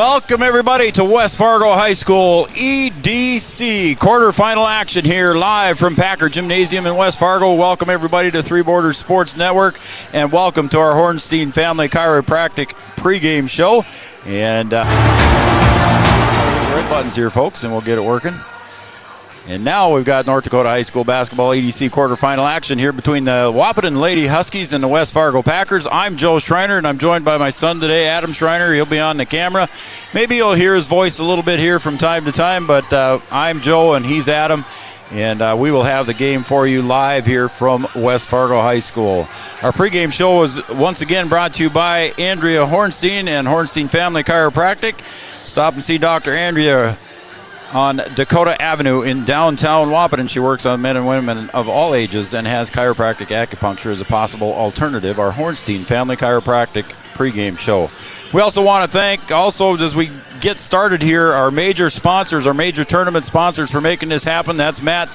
Welcome, everybody, to West Fargo High School EDC quarterfinal action here live from Packer Gymnasium in West Fargo. Welcome, everybody, to Three Borders Sports Network, and welcome to our Hornstein Family Chiropractic pregame show. And red buttons here, folks, and we'll get it working. And now we've got North Dakota High School basketball EDC quarterfinal action here between the Wahpeton Lady Huskies and the West Fargo Packers. I'm Joe Schreiner, and I'm joined by my son today, Adam Schreiner. He'll be on the camera. Maybe you'll hear his voice a little bit here from time to time, but I'm Joe and he's Adam, and we will have the game for you live here from West Fargo High School. Our pregame show is once again brought to you by Andrea Hornstein and Hornstein Family Chiropractic. Stop and see Dr. Andrea on Dakota Avenue in downtown Wahpeton. She works on men and women of all ages and has chiropractic acupuncture as a possible alternative. Our Hornstein Family Chiropractic pregame show. We also want to thank, as we get started here, our major sponsors, our major tournament sponsors for making this happen. That's Matt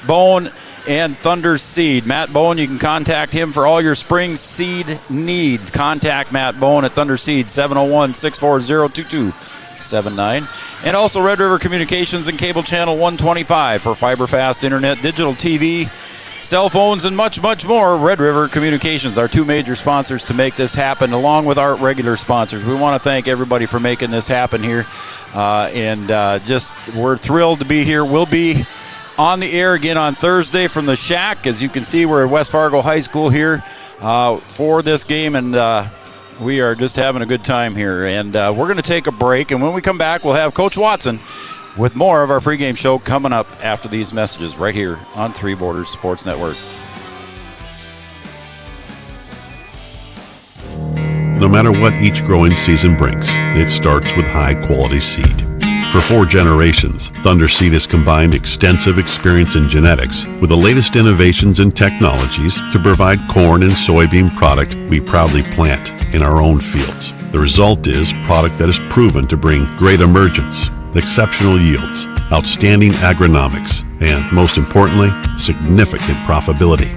Bone and Thunder Seed. Matt Bone, you can contact him for all your spring seed needs. Contact Matt Bone at Thunder Seed, 701-640-2279. And also Red River Communications and Cable Channel 125 for fiber-fast internet, digital TV, cell phones, and much, much more. Red River Communications, our two major sponsors to make this happen, along with our regular sponsors. We want to thank everybody for making this happen here. We're thrilled to be here. We'll be on the air again on Thursday from the Shack. As you can see, we're at West Fargo High School here for this game, and we are just having a good time here. And we're going to take a break, and when we come back, we'll have Coach Watson with more of our pregame show coming up after these messages right here on Three Borders Sports Network. No matter what each growing season brings, it starts with high-quality seed. For 4 generations, Thunder Seed has combined extensive experience in genetics with the latest innovations and technologies to provide corn and soybean product we proudly plant in our own fields. The result is product that is proven to bring great emergence, exceptional yields, outstanding agronomics, and most importantly, significant profitability.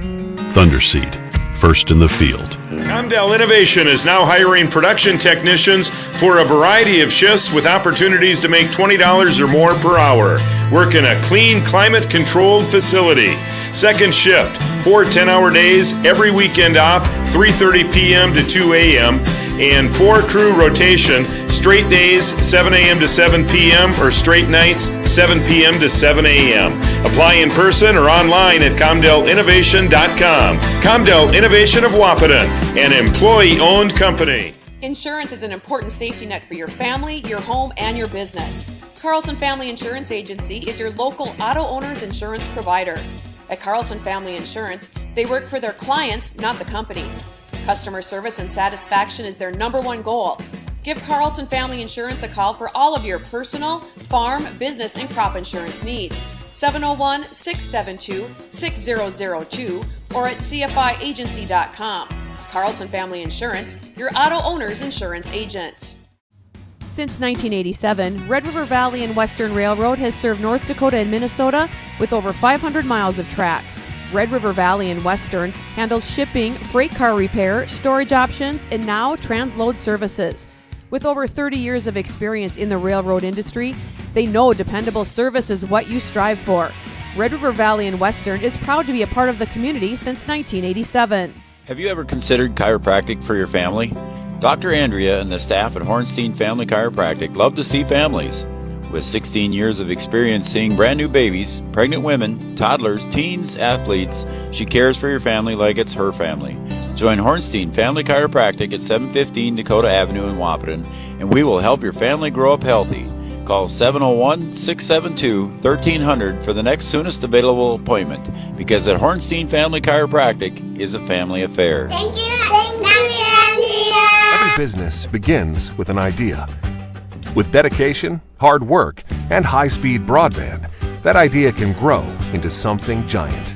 Thunder Seed, first in the field. Comdell Innovation is now hiring production technicians for a variety of shifts with opportunities to make $20 or more per hour. Work in a clean, climate-controlled facility. Second shift, 4 10-hour days, every weekend off, 3:30 p.m. to 2 a.m., and 4 crew rotation, straight days, 7 a.m. to 7 p.m., or straight nights, 7 p.m. to 7 a.m. Apply in person or online at ComdellInnovation.com. Comdell Innovation of Wahpeton, an employee-owned company. Insurance is an important safety net for your family, your home, and your business. Carlson Family Insurance Agency is your local auto owner's insurance provider. At Carlson Family Insurance, they work for their clients, not the companies. Customer service and satisfaction is their #1 goal. Give Carlson Family Insurance a call for all of your personal, farm, business, and crop insurance needs. 701-672-6002 or at cfiagency.com. Carlson Family Insurance, your auto owner's insurance agent. Since 1987, Red River Valley and Western Railroad has served North Dakota and Minnesota with over 500 miles of track. Red River Valley and Western handles shipping, freight car repair, storage options, and now transload services. With over 30 years of experience in the railroad industry, they know dependable service is what you strive for. Red River Valley and Western is proud to be a part of the community since 1987. Have you ever considered chiropractic for your family? Dr. Andrea and the staff at Hornstein Family Chiropractic love to see families. With 16 years of experience seeing brand new babies, pregnant women, toddlers, teens, athletes, she cares for your family like it's her family. Join Hornstein Family Chiropractic at 715 Dakota Avenue in Wahpeton, and we will help your family grow up healthy. Call 701-672-1300 for the next soonest available appointment, because at Hornstein Family Chiropractic is a family affair. Thank you, Andrea. Every business begins with an idea. With dedication, hard work, and high-speed broadband, that idea can grow into something giant.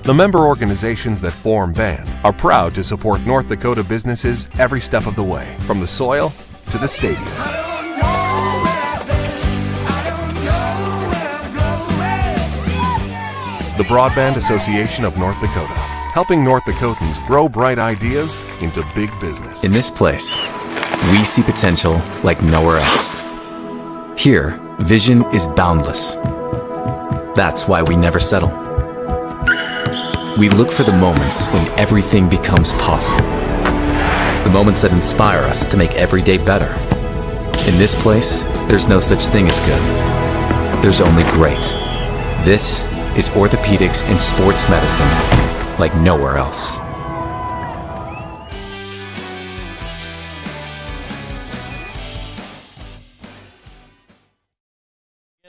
The member organizations that form BAND are proud to support North Dakota businesses every step of the way, from the soil to the stadium. The Broadband Association of North Dakota, helping North Dakotans grow bright ideas into big business. In this place, we see potential like nowhere else. Here, vision is boundless. That's why we never settle. We look for the moments when everything becomes possible. The moments that inspire us to make every day better. In this place, there's no such thing as good. There's only great. This is orthopedics and sports medicine like nowhere else.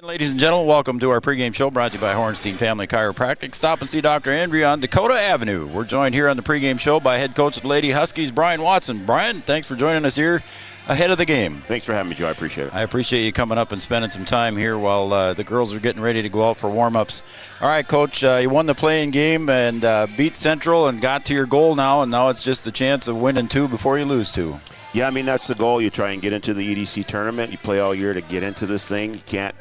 Ladies and gentlemen, welcome to our pregame show brought to you by Hornstein Family Chiropractic. Stop and see Dr. Andrea on Dakota Avenue. We're joined here on the pregame show by head coach of the Lady Huskies, Brian Watson. Brian, thanks for joining us here ahead of the game. Thanks for having me, Joe. I appreciate it. I appreciate you coming up and spending some time here while the girls are getting ready to go out for warm-ups. All right, Coach, you won the playing game and beat Central and got to your goal now, and now it's just a chance of winning 2 before you lose 2. Yeah, I mean, that's the goal. You try and get into the EDC tournament. You play all year to get into this thing. You can't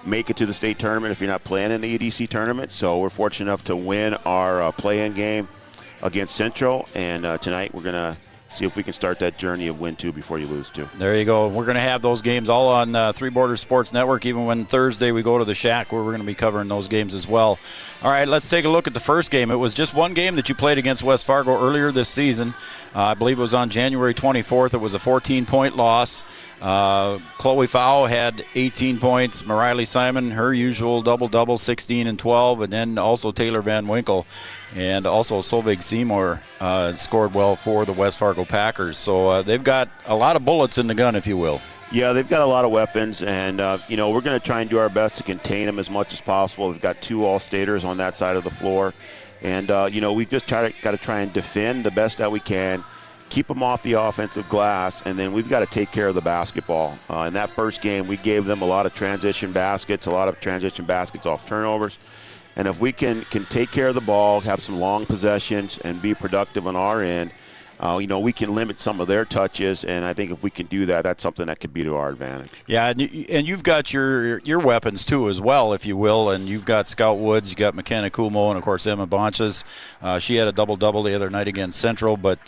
make it to the state tournament if you're not playing in the EDC tournament. So we're fortunate enough to win our play-in game against Central, and tonight we're going to see if we can start that journey of win 2 before you lose 2. There you go. We're going to have those games all on Three Borders Sports Network, even when Thursday we go to the Shack where we're going to be covering those games as well. All right, let's take a look at the first game. It was just one game that you played against West Fargo earlier this season. I believe it was on January 24th. It was a 14-point loss. Chloe Fow had 18 points. Mariley Simon, her usual double-double, 16 and 12. And then also Taylor Van Winkle and also Solveig Seymour scored well for the West Fargo Packers. So they've got a lot of bullets in the gun, if you will. Yeah, they've got a lot of weapons, and, we're going to try and do our best to contain them as much as possible. We've got 2 All-Staters on that side of the floor. And, we've just got to try and defend the best that we can, keep them off the offensive glass, and then we've got to take care of the basketball. In that first game, we gave them a lot of transition baskets off turnovers. And if we can take care of the ball, have some long possessions, and be productive on our end, we can limit some of their touches, and I think if we can do that, that's something that could be to our advantage. Yeah, and you've got your weapons too as well, if you will, and you've got Scout Woods, you got McKenna Kumo, and of course Emma Bonches. She had a double-double the other night against Central, but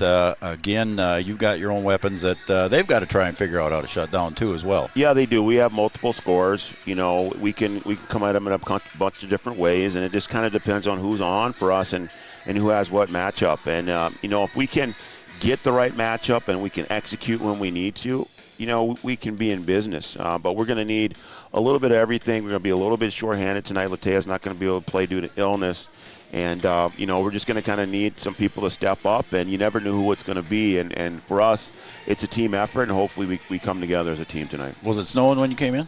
again, you've got your own weapons that they've got to try and figure out how to shut down too as well. Yeah, they do. We have multiple scores. We can come at them in a bunch of different ways, and it just kind of depends on who's on for us and who has what matchup. And if we can get the right matchup and we can execute when we need to, we can be in business. But we're going to need a little bit of everything. We're going to be a little bit shorthanded tonight. Latea's not going to be able to play due to illness. And, we're just going to kind of need some people to step up, and you never know who it's going to be. And for us, it's a team effort, and hopefully we come together as a team tonight. Was it snowing when you came in?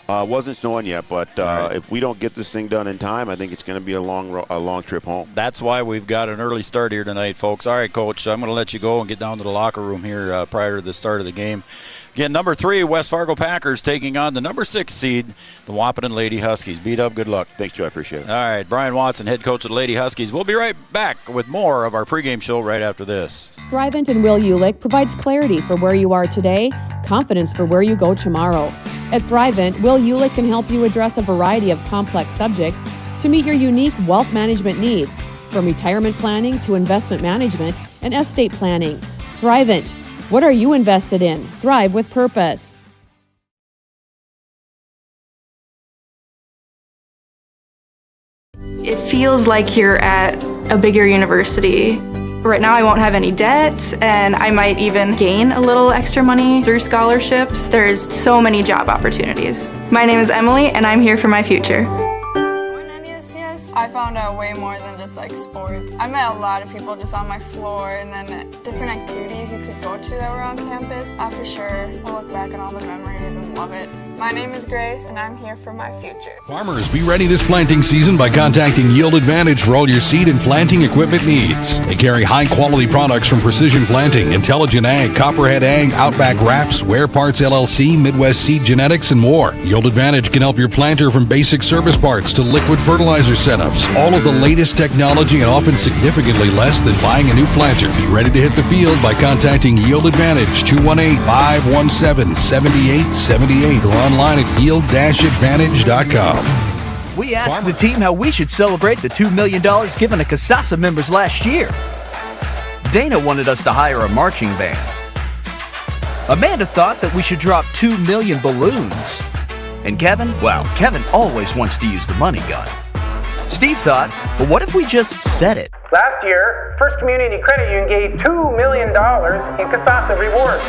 Wasn't snowing yet, but if we don't get this thing done in time, I think it's going to be a long trip home. That's why we've got an early start here tonight, folks. All right, Coach, I'm going to let you go and get down to the locker room here prior to the start of the game. Again, number 3, West Fargo Packers taking on the number 6 seed, the Wahpeton Lady Huskies. Beat up, good luck. Thanks, Joe. I appreciate it. All right, Brian Watson, head coach of the Lady Huskies. We'll be right back with more of our pregame show right after this. Thrivent and Will Ulick provides clarity for where you are today, confidence for where you go tomorrow. At Thrivent, Will Ulick can help you address a variety of complex subjects to meet your unique wealth management needs, from retirement planning to investment management and estate planning. Thrivent. What are you invested in? Thrive with purpose. It feels like you're at a bigger university. Right now I won't have any debt, and I might even gain a little extra money through scholarships. There's so many job opportunities. My name is Emily, and I'm here for my future. I found out way more than just like sports. I met a lot of people just on my floor, and then different activities you could go to that were on campus. I for sure will look back on all the memories and love it. My name is Grace, and I'm here for my future. Farmers, be ready this planting season by contacting Yield Advantage for all your seed and planting equipment needs. They carry high-quality products from Precision Planting, Intelligent Ag, Copperhead Ag, Outback Wraps, Wear Parts LLC, Midwest Seed Genetics, and more. Yield Advantage can help your planter from basic service parts to liquid fertilizer setups. All of the latest technology and often significantly less than buying a new planter. Be ready to hit the field by contacting Yield Advantage 218-517-7878 or online at yield-advantage.com. We asked the team how we should celebrate the $2 million given to CASASA members last year. Dana wanted us to hire a marching band. Amanda thought that we should drop 2 million balloons. And Kevin, well, Kevin always wants to use the money gun. Steve thought, well, what if we just set it? Last year, First Community Credit Union gave $2 million in Kasasa rewards.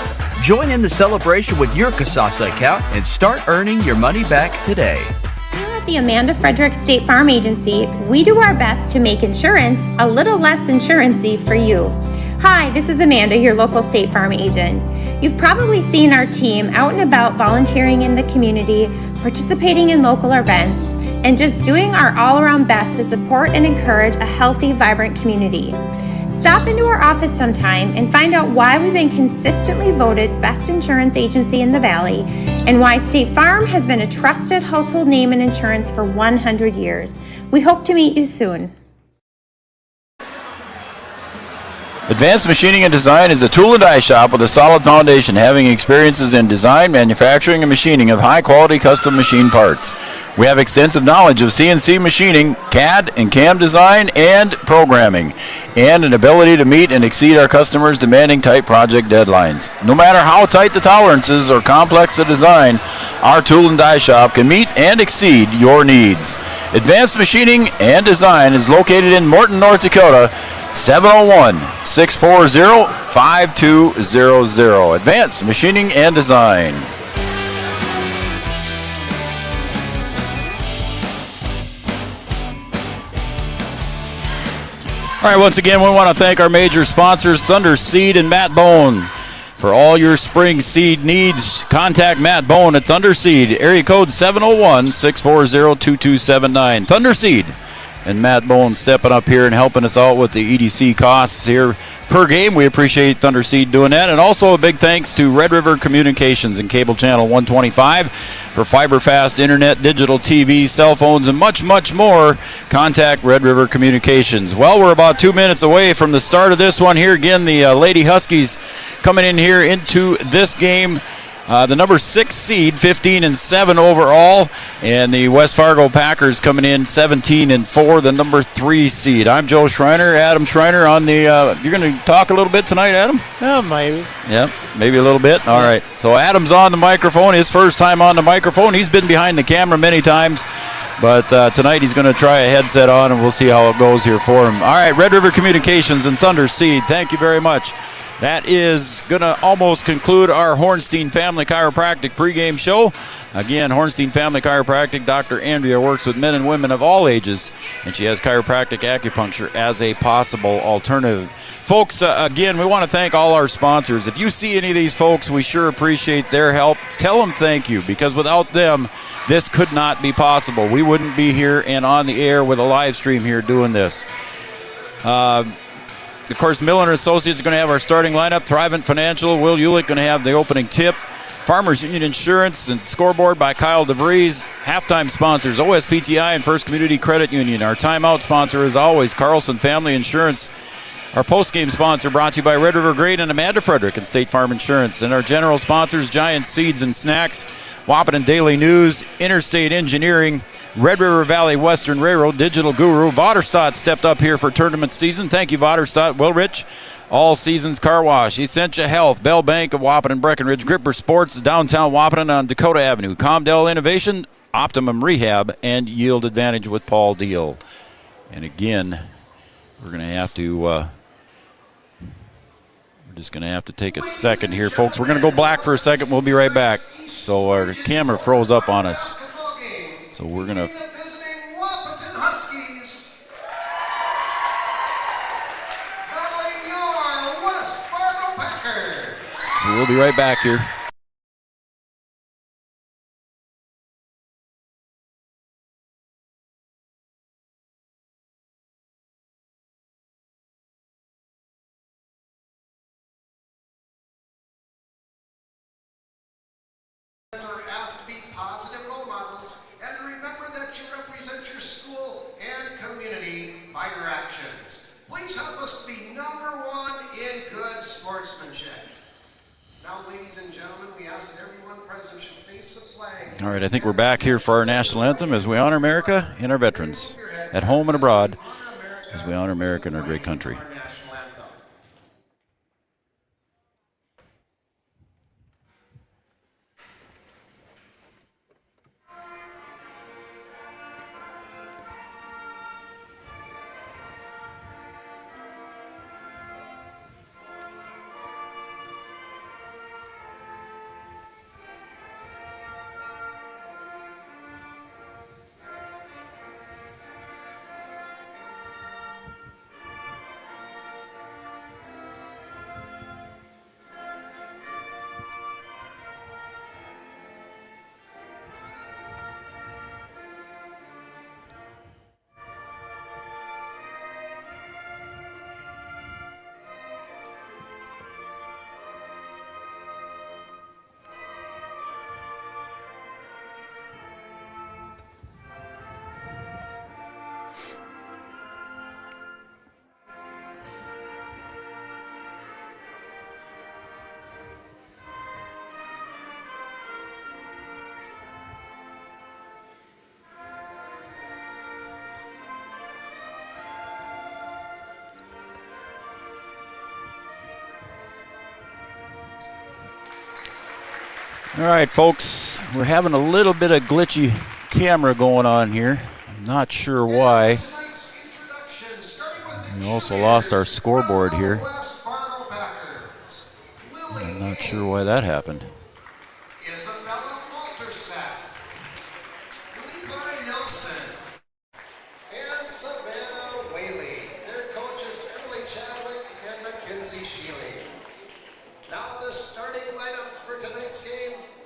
Join in the celebration with your Kasasa account and start earning your money back today. Here at the Amanda Frederick State Farm Agency, we do our best to make insurance a little less insurance-y for you. Hi, this is Amanda, your local State Farm agent. You've probably seen our team out and about volunteering in the community, participating in local events, and just doing our all-around best to support and encourage a healthy, vibrant community. Stop into our office sometime and find out why we've been consistently voted best insurance agency in the Valley and why State Farm has been a trusted household name in insurance for 100 years. We hope to meet you soon. Advanced Machining and Design is a tool and die shop with a solid foundation, having experiences in design, manufacturing, and machining of high-quality custom machine parts. We have extensive knowledge of CNC machining, CAD and CAM design, and programming, and an ability to meet and exceed our customers' demanding tight project deadlines. No matter how tight the tolerances or complex the design, our tool and die shop can meet and exceed your needs. Advanced Machining and Design is located in Morton, North Dakota, 701-640-5200. Advanced Machining and Design. All right, once again, we want to thank our major sponsors, Thunder Seed and Matt Bone. For all your spring seed needs, contact Matt Bone at Thunder Seed, area code 701-640-2279. Thunder Seed and Matt Bone stepping up here and helping us out with the EDC costs here per game. We appreciate Thunder Seed doing that. And also a big thanks to Red River Communications and Cable Channel 125 for fiber fast internet, digital TV, cell phones, and much, much more. Contact Red River Communications. Well, we're about 2 minutes away from the start of this one here. Again, the Lady Huskies coming in here into this game. The number 6 seed, 15-7 overall, and the West Fargo Packers coming in 17-4, the number 3 seed. I'm Joe Schreiner, Adam Schreiner on the. You're going to talk a little bit tonight, Adam? Yeah, maybe. Yeah, maybe a little bit. All right. So Adam's on the microphone. His first time on the microphone. He's been behind the camera many times, but tonight he's going to try a headset on, and we'll see how it goes here for him. All right, Red River Communications and Thunder Seed. Thank you very much. That is going to almost conclude our Hornstein Family Chiropractic pregame show. Again, Hornstein Family Chiropractic, Dr. Andrea works with men and women of all ages, and she has chiropractic acupuncture as a possible alternative. Folks, again, we want to thank all our sponsors. If you see any of these folks, we sure appreciate their help. Tell them thank you, because without them, this could not be possible. We wouldn't be here and on the air with a live stream here doing this. Of course, Miller & Associates are going to have our starting lineup. Thrivent Financial, Will Ulick going to have the opening tip. Farmers Union Insurance and Scoreboard by Kyle DeVries. Halftime sponsors, OSPTI and First Community Credit Union. Our timeout sponsor, as always, Carlson Family Insurance. Our postgame sponsor brought to you by Red River Grain and Amanda Frederick and State Farm Insurance. And our general sponsors, Giant Seeds and Snacks, Wahpeton Daily News, Interstate Engineering, Red River Valley Western Railroad, Digital Guru. Vaterstadt stepped up here for tournament season. Thank you, Vaterstadt. Will Rich, All Seasons Car Wash, Essentia Health, Bell Bank of Wahpeton, Breckenridge, Gripper Sports, downtown Wahpeton on Dakota Avenue, Comdell Innovation, Optimum Rehab, and Yield Advantage with Paul Deal. And again, we're going to have to... just going to have to take a second here, folks. We're going to go black for a second. We'll be right back. So our camera froze up on us. So we're going to... Wahpeton Huskies, battling your West Fargo Packers. So we'll be right back here. Are asked to be positive role models and to remember that you represent your school and community by your actions. Please help us to be #1 in good sportsmanship. Now, ladies and gentlemen, we ask that everyone present should face the flag. All right, I think we're back here for our national anthem as we honor America and our veterans at home and abroad as we honor America and our great country. All right, folks, we're having a little bit of glitchy camera going on here. I'm not sure why. We also lost our scoreboard here. I'm not sure why that happened.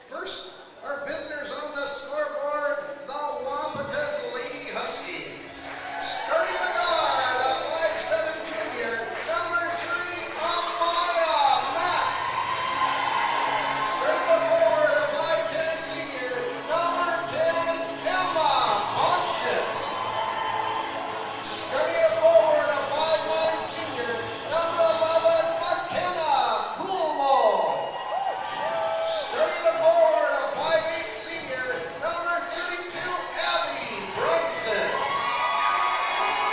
First, our visitors on the scoreboard, the Wahpeton Lady Huskies. Starting in the guard, a 5'7" junior, number 3, Amaya Max. Starting the forward, a 5'10" senior, number 10, Emma Pontius. Starting the forward, a 5'9" senior, number 11, McKenna Coolmo. Starting the forward, a 5'8" senior, number 32, Abby Brunson.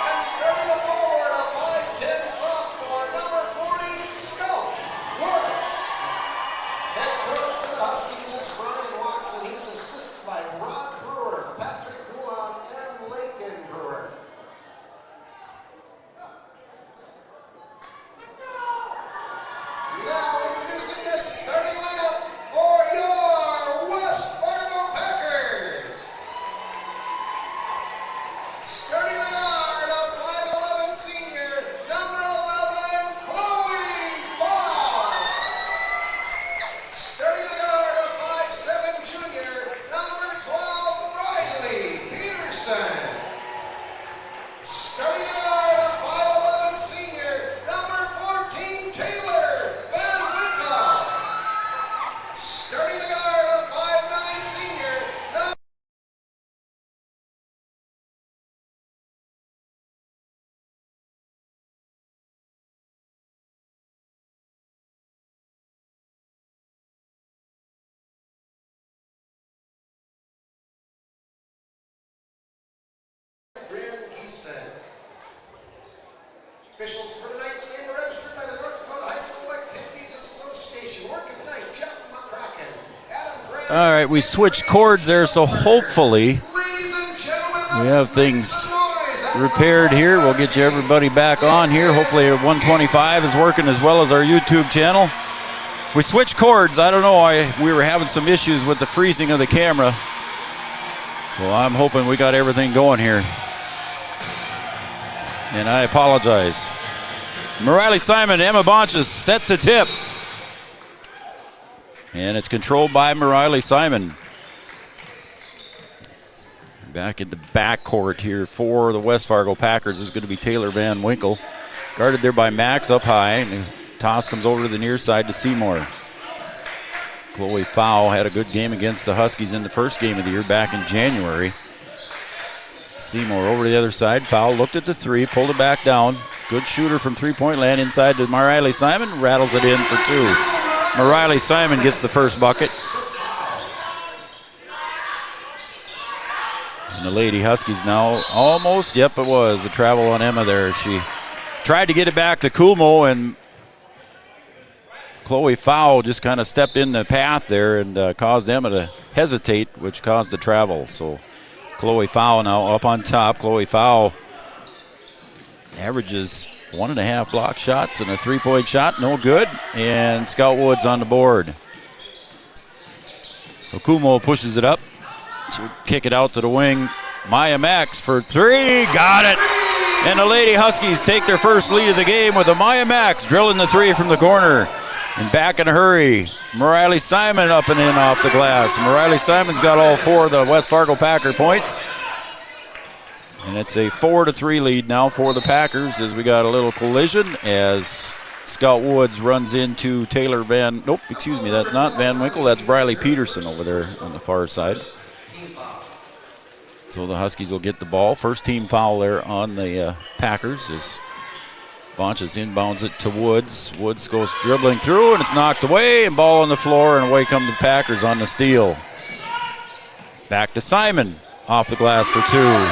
And starting the forward, a 5'10" sophomore, number 40, Scout Woods. Head coach for the Huskies is Brian Watson. He's assisted by Rod Brewer, Patrick Goulon, and Lakin Brewer. Now introducing the starting lineup for your West Fargo Packers. Starting the guard, a 5'11" senior, number 11, Chloe Ball. Starting the guard, a 5'7" junior, number 12, Riley Peterson. Starting the guard, a 5'11" senior, number 14, Taylor Van Winkle. Starting the guard, a 5'9" senior, number Graham Geeson. Officials for tonight's game are registered by the North Dakota High School Activities Association. Working tonight, Jeff McCracken, Adam Graham. All right, we switched cords there, so hopefully we have things repaired here. We'll get you everybody back on here. Hopefully 125 is working as well as our YouTube channel. We switched cords. I don't know why we were having some issues with the freezing of the camera. So I'm hoping we got everything going here. And I apologize. Riley Simon, Emma Bonches set to tip. And it's controlled by Riley Simon. Back in the backcourt here for the West Fargo Packers is going to be Taylor Van Winkle. Guarded there by Max up high. And the toss comes over to the near side to Seymour. Chloe Fowl had a good game against the Huskies in the first game of the year back in January. Seymour over to the other side. Fowl looked at the three, pulled it back down. Good shooter from three-point land inside to Riley Simon. Rattles it in for two. Riley Simon gets the first bucket. And the Lady Huskies now almost, yep, it was a travel on Emma there. She tried to get it back to Kumo, and Chloe Fowl just kind of stepped in the path there and caused Emma to hesitate, which caused the travel. So Chloe Fowl now up on top. Chloe Fowl averages 1.5 block shots and a three-point shot, no good. And Scout Woods on the board. So Kumo pushes it up. She'll kick it out to the wing. Maya Max for three, got it. And the Lady Huskies take their first lead of the game with a Maya Max drilling the three from the corner. And back in a hurry, Riley Simon up and in off the glass. Riley Simon's got all four of the West Fargo Packer points. And it's a 4-3 lead now for the Packers as we got a little collision as Scout Woods runs into Taylor Van, nope, excuse me, that's not Van Winkle, that's Riley Peterson over there on the far side. So the Huskies will get the ball. First team foul there on the Packers as Bonches inbounds it to Woods. Woods goes dribbling through and it's knocked away and ball on the floor and away come the Packers on the steal. Back to Simon off the glass for two.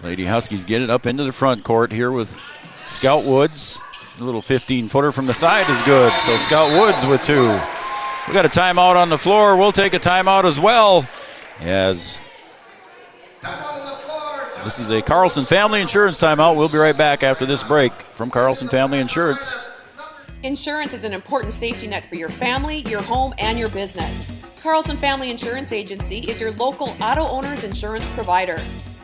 Lady Huskies get it up into the front court here with Scout Woods, a little 15-footer from the side is good. So Scout Woods with 2. We got a timeout on the floor. We'll take a timeout as well, as this is a Carlson Family Insurance timeout. We'll be right back after this break from Carlson Family Insurance. Insurance is an important safety net for your family, your home, and your business. Carlson Family Insurance Agency is your local auto owner's insurance provider.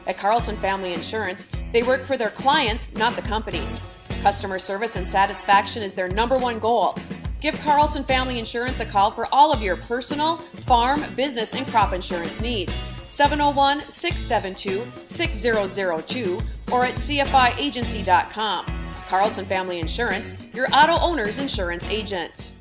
At Carlson Family Insurance, they work for their clients, not the companies. Customer service and satisfaction is their #1 goal. Give Carlson Family Insurance a call for all of your personal, farm, business, and crop insurance needs. 701-672-6002 or at cfiagency.com. Carlson Family Insurance, your auto owner's insurance agent.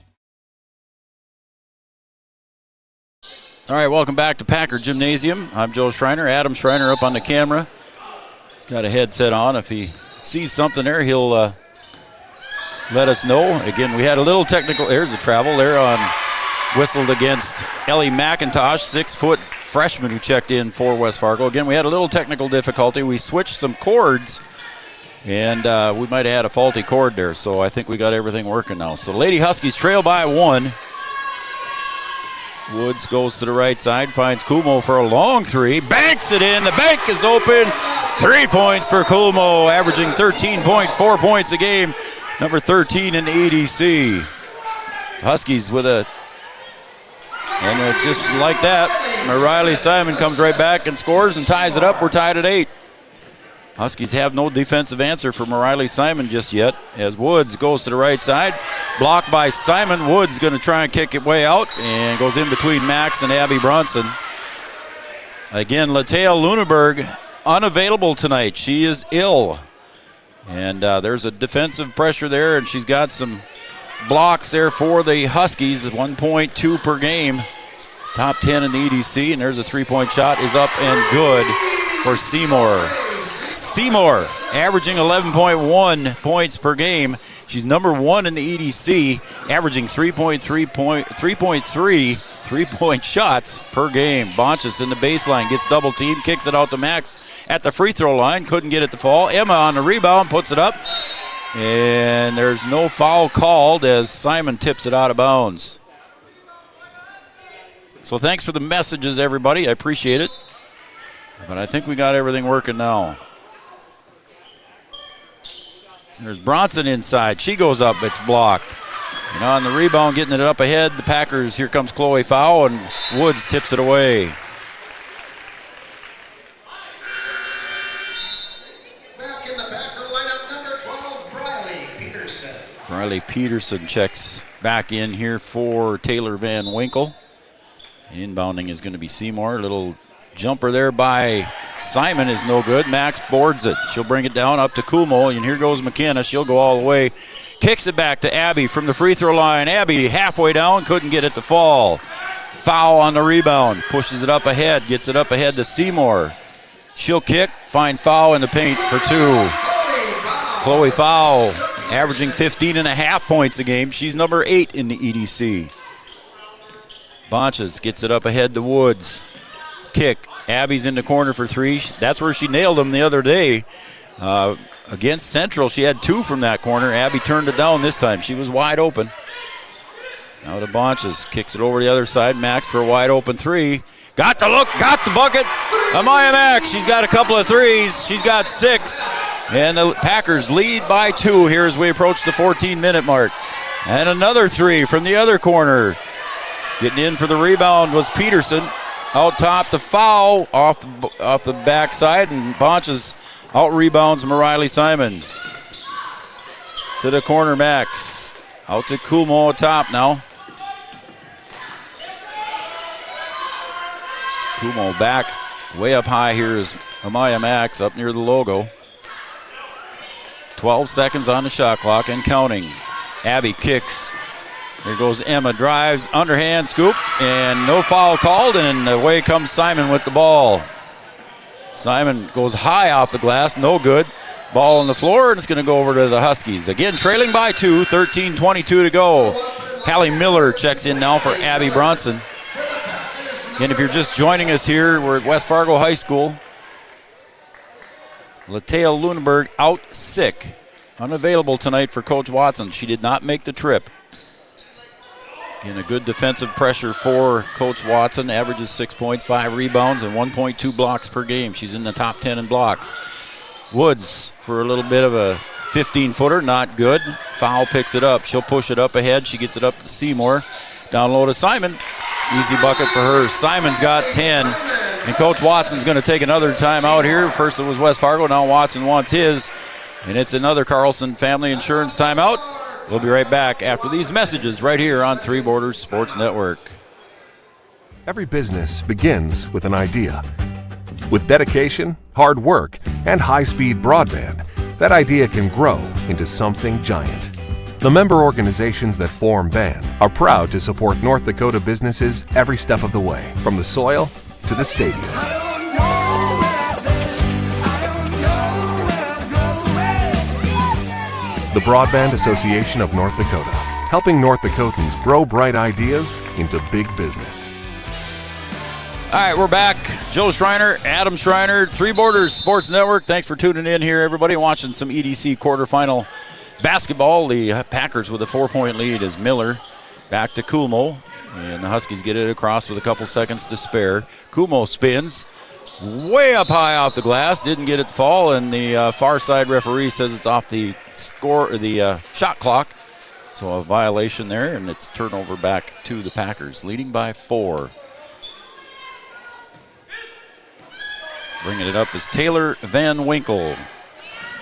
All right, welcome back to Packer Gymnasium. I'm Joe Schreiner. Adam Schreiner up on the camera. He's got a headset on. If he sees something there, he'll let us know. Again, we had a little technical. There's a travel there on whistled against Ellie McIntosh, 6-foot freshman who checked in for West Fargo. Again, we had a little technical difficulty. We switched some chords, and we might have had a faulty cord there, so I think we got everything working now. So Lady Huskies trail by 1. Woods goes to the right side, finds Kumo for a long 3, banks it in. The bank is open. 3 points for Kumo, averaging 13.4 points a game. Number 13 in the EDC. Huskies with a, and just like that, Riley Simon comes right back and scores and ties it up. We're tied at 8. Huskies have no defensive answer for Riley Simon just yet, as Woods goes to the right side. Blocked by Simon. Woods going to try and kick it way out and goes in between Max and Abby Bronson. Again, Latea Luneberg unavailable tonight. She is ill. And there's a defensive pressure there, and she's got some blocks there for the Huskies, 1.2 per game. Top 10 in the EDC, and there's a 3-point shot is up and good for Seymour. Seymour averaging 11.1 points per game. She's number 1 in the EDC, averaging 3.3 3-point shots per game. Bonchus in the baseline, gets double teamed, kicks it out to Max at the free throw line, couldn't get it to fall. Emma on the rebound, puts it up, and there's no foul called as Simon tips it out of bounds. So thanks for the messages, everybody. I appreciate it. But I think we got everything working now. There's Bronson inside. She goes up. It's blocked. And on the rebound, getting it up ahead, the Packers, here comes Chloe Fowl, and Woods tips it away. Back in the Packer lineup, number 12, Briley Peterson. Briley Peterson checks back in here for Taylor Van Winkle. Inbounding is going to be Seymour. Little jumper there by Simon is no good. Max boards it. She'll bring it down up to Kumo, and here goes McKenna. She'll go all the way. Kicks it back to Abby from the free throw line. Abby halfway down, couldn't get it to fall. Foul on the rebound. Pushes it up ahead, gets it up ahead to Seymour. She'll kick, finds Foul in the paint for 2. Chloe Foul averaging 15.5 points a game. She's number 8 in the EDC. Bonches gets it up ahead to Woods. Kick. Abby's in the corner for 3. That's where she nailed him the other day. Against Central, she had 2 from that corner. Abby turned it down this time. She was wide open. Now to Bonches. Kicks it over the other side. Max for a wide open 3. Got the look. Got the bucket. Amaya Max. She's got a couple of 3s. She's got 6. And the Packers lead by 2 here as we approach the 14-minute mark. And another 3 from the other corner. Getting in for the rebound was Peterson. Out top to Foul off the backside, and Bonches out rebounds Riley Simon. To the corner, Max. Out to Kumo top now. Kumo back. Way up high here is Amaya Max up near the logo. 12 seconds on the shot clock and counting. Abby kicks. There goes Emma, drives, underhand scoop, and no foul called, and away comes Simon with the ball. Simon goes high off the glass, no good. Ball on the floor, and it's going to go over to the Huskies. Again, trailing by 2, 13:22 to go. Hallie Miller checks in now for Abby Bronson. And if you're just joining us here, we're at West Fargo High School. Latea Luneberg out sick. unavailable tonight for Coach Watson. She did not make the trip. In a good defensive pressure for Coach Watson. Averages 6 points, 5 rebounds, and 1.2 blocks per game. She's in the top 10 in blocks. Woods for a little bit of a 15-footer, not good. Foul picks it up. She'll push it up ahead. She gets it up to Seymour. Down low to Simon. Easy bucket for her. Simon's got 10. And Coach Watson's going to take another timeout here. First it was West Fargo. Now Watson wants his. And it's another Carlson Family Insurance timeout. We'll be right back after these messages right here on Three Borders Sports Network. Every business begins with an idea. With dedication, hard work, and high-speed broadband, that idea can grow into something giant. The member organizations that form BAND are proud to support North Dakota businesses every step of the way, from the soil to the stadium. The Broadband Association of North Dakota, helping North Dakotans grow bright ideas into big business. All right, we're back. Joe Schreiner, Adam Schreiner, Three Borders Sports Network. Thanks for tuning in here, everybody, watching some EDC quarterfinal basketball. The Packers with a 4-point lead as Miller back to Kumo, and the Huskies get it across with a couple seconds to spare. Kumo spins way up high off the glass, didn't get it to fall, and the far side referee says it's off the shot clock. So a violation there, and it's turnover back to the Packers, leading by 4. Bringing it up is Taylor Van Winkle,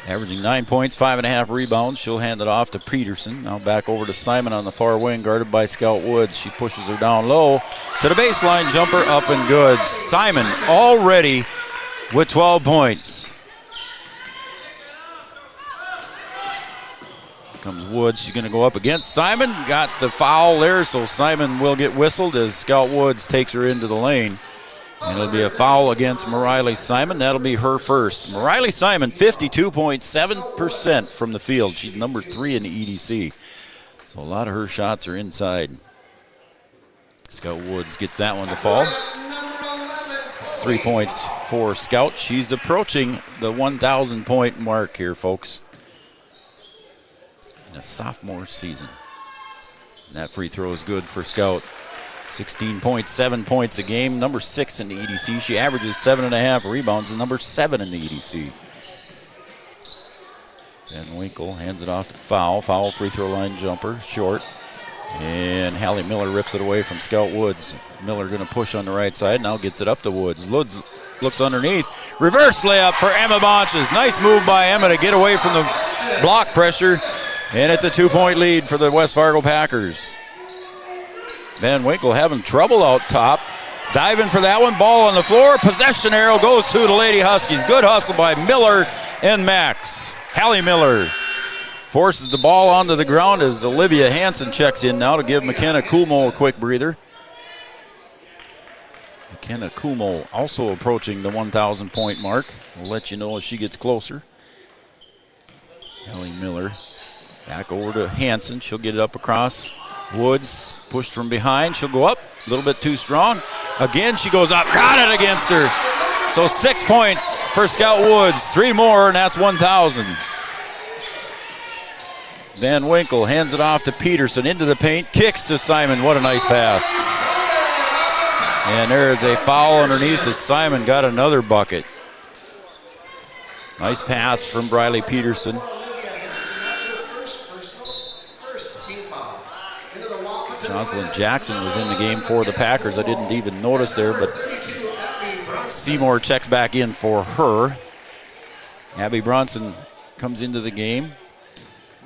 averaging 9 points, 5.5 rebounds. She'll hand it off to Peterson. Now back over to Simon on the far wing, guarded by Scout Woods. She pushes her down low to the baseline jumper, up and good. Simon already with 12 points. Comes Woods. She's going to go up against Simon. Got the foul there, so Simon will get whistled as Scout Woods takes her into the lane. And it'll be a foul against Mariley Simon. That'll be her first. Mariley Simon, 52.7% from the field. She's number 3 in the EDC. So a lot of her shots are inside. Scout Woods gets that one to fall. It's 3 points for Scout. She's approaching the 1,000-point mark here, folks, in a sophomore season. And that free throw is good for Scout. 16.7 points a game, number 6 in the EDC. She averages 7.5 rebounds, and number 7 in the EDC. Van Winkle hands it off to Foul. Foul free throw line jumper, short. And Hallie Miller rips it away from Scout Woods. Miller going to push on the right side, now gets it up to Woods. Woods looks underneath. Reverse layup for Emma Bonches. Nice move by Emma to get away from the block pressure. And it's a 2-point lead for the West Fargo Packers. Van Winkle having trouble out top. Diving for that one. Ball on the floor. Possession arrow goes to the Lady Huskies. Good hustle by Miller and Max. Hallie Miller forces the ball onto the ground as Olivia Hansen checks in now to give McKenna Kumo a quick breather. McKenna Kumo also approaching the 1,000-point mark. We'll let you know as she gets closer. Hallie Miller back over to Hansen. She'll get it up across. Woods pushed from behind. She'll go up. A little bit too strong. Again, she goes up. Got it against her. So 6 points for Scout Woods. 3 more, and that's 1,000. Van Winkle hands it off to Peterson into the paint. Kicks to Simon. What a nice pass. And there is a foul underneath as Simon got another bucket. Nice pass from Briley Peterson. Jocelyn Jackson was in the game for the Packers. I didn't even notice there, but Seymour checks back in for her. Abby Bronson comes into the game,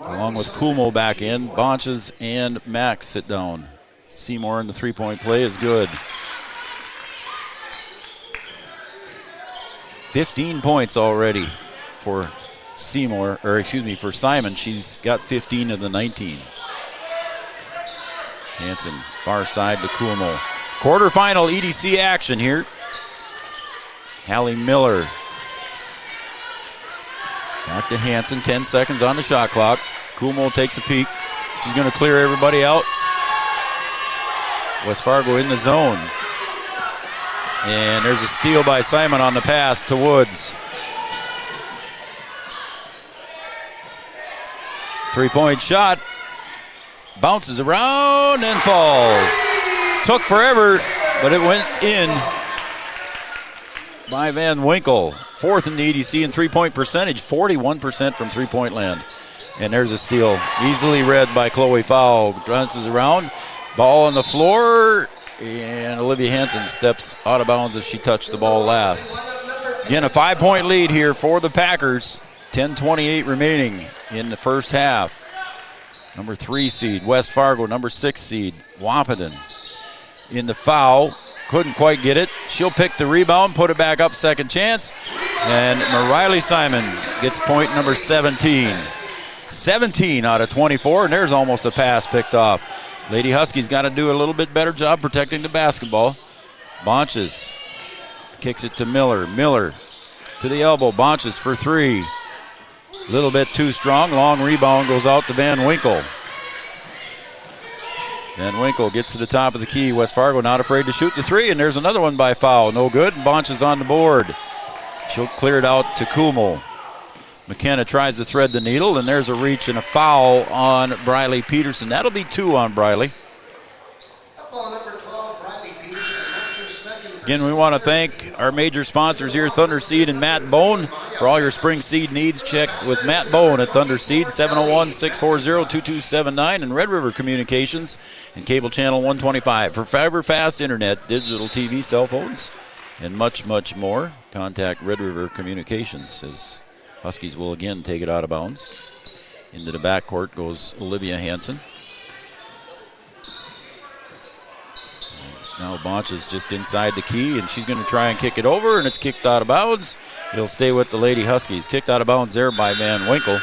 along with Kumo back in. Bonches and Max sit down. Seymour in the three-point play is good. 15 points already for for Simon. She's got 15 of the 19. Hansen, far side to Kumo. Quarterfinal EDC action here. Hallie Miller. Back to Hansen, 10 seconds on the shot clock. Kumo takes a peek. She's going to clear everybody out. West Fargo in the zone. And there's a steal by Simon on the pass to Woods. Three-point shot. Bounces around and falls. Took forever, but it went in by Van Winkle. Fourth in the EDC in three-point percentage, 41% from three-point land. And there's a steal, easily read by Chloe Fowl. Bounces around, ball on the floor, and Olivia Hansen steps out of bounds as she touched the ball last. Again, a 5-point lead here for the Packers. 10:28 remaining in the first half. Number 3 seed, West Fargo. Number 6 seed, Wahpeton. In the foul, couldn't quite get it. She'll pick the rebound, put it back up, second chance. And Riley Simon gets point number 17. 17 out of 24, and there's almost a pass picked off. Lady Huskies got to do a little bit better job protecting the basketball. Bonches kicks it to Miller. Miller to the elbow. Bonches for three. Little bit too strong. Long rebound goes out to Van Winkle. Van Winkle gets to the top of the key. West Fargo not afraid to shoot the three, and there's another one by foul. No good. Bonches on the board. She'll clear it out to Kumo. McKenna tries to thread the needle, and there's a reach and a foul on Briley Peterson. That'll be 2 on Briley. Again, we want to thank our major sponsors here, Thunder Seed and Matt Bone. For all your spring seed needs, check with Matt Bone at Thunder Seed, 701-640-2279, and Red River Communications and cable channel 125. For fiber fast internet, digital TV, cell phones, and much, much more, contact Red River Communications, as Huskies will again take it out of bounds. Into the backcourt goes Olivia Hansen. Now Bonch is just inside the key, and she's going to try and kick it over, and it's kicked out of bounds. It'll stay with the Lady Huskies. Kicked out of bounds there by Van Winkle.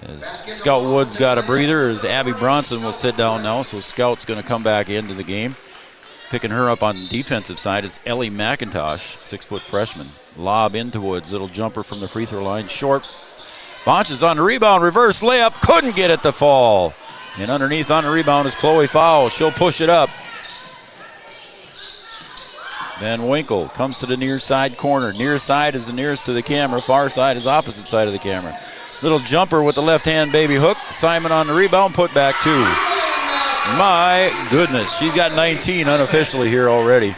As Scout Woods got a breather, as Abby Bronson will sit down now, so Scout's going to come back into the game. Picking her up on the defensive side is Ellie McIntosh, 6-foot freshman. Lob into Woods. Little jumper from the free throw line. Short. Bonch is on the rebound. Reverse layup. Couldn't get it to fall. And underneath on the rebound is Chloe Fowl. She'll push it up. Van Winkle comes to the near side corner. Near side is the nearest to the camera. Far side is opposite side of the camera. Little jumper with the left hand baby hook. Simon on the rebound. Put back 2. My goodness. She's got 19 unofficially here already.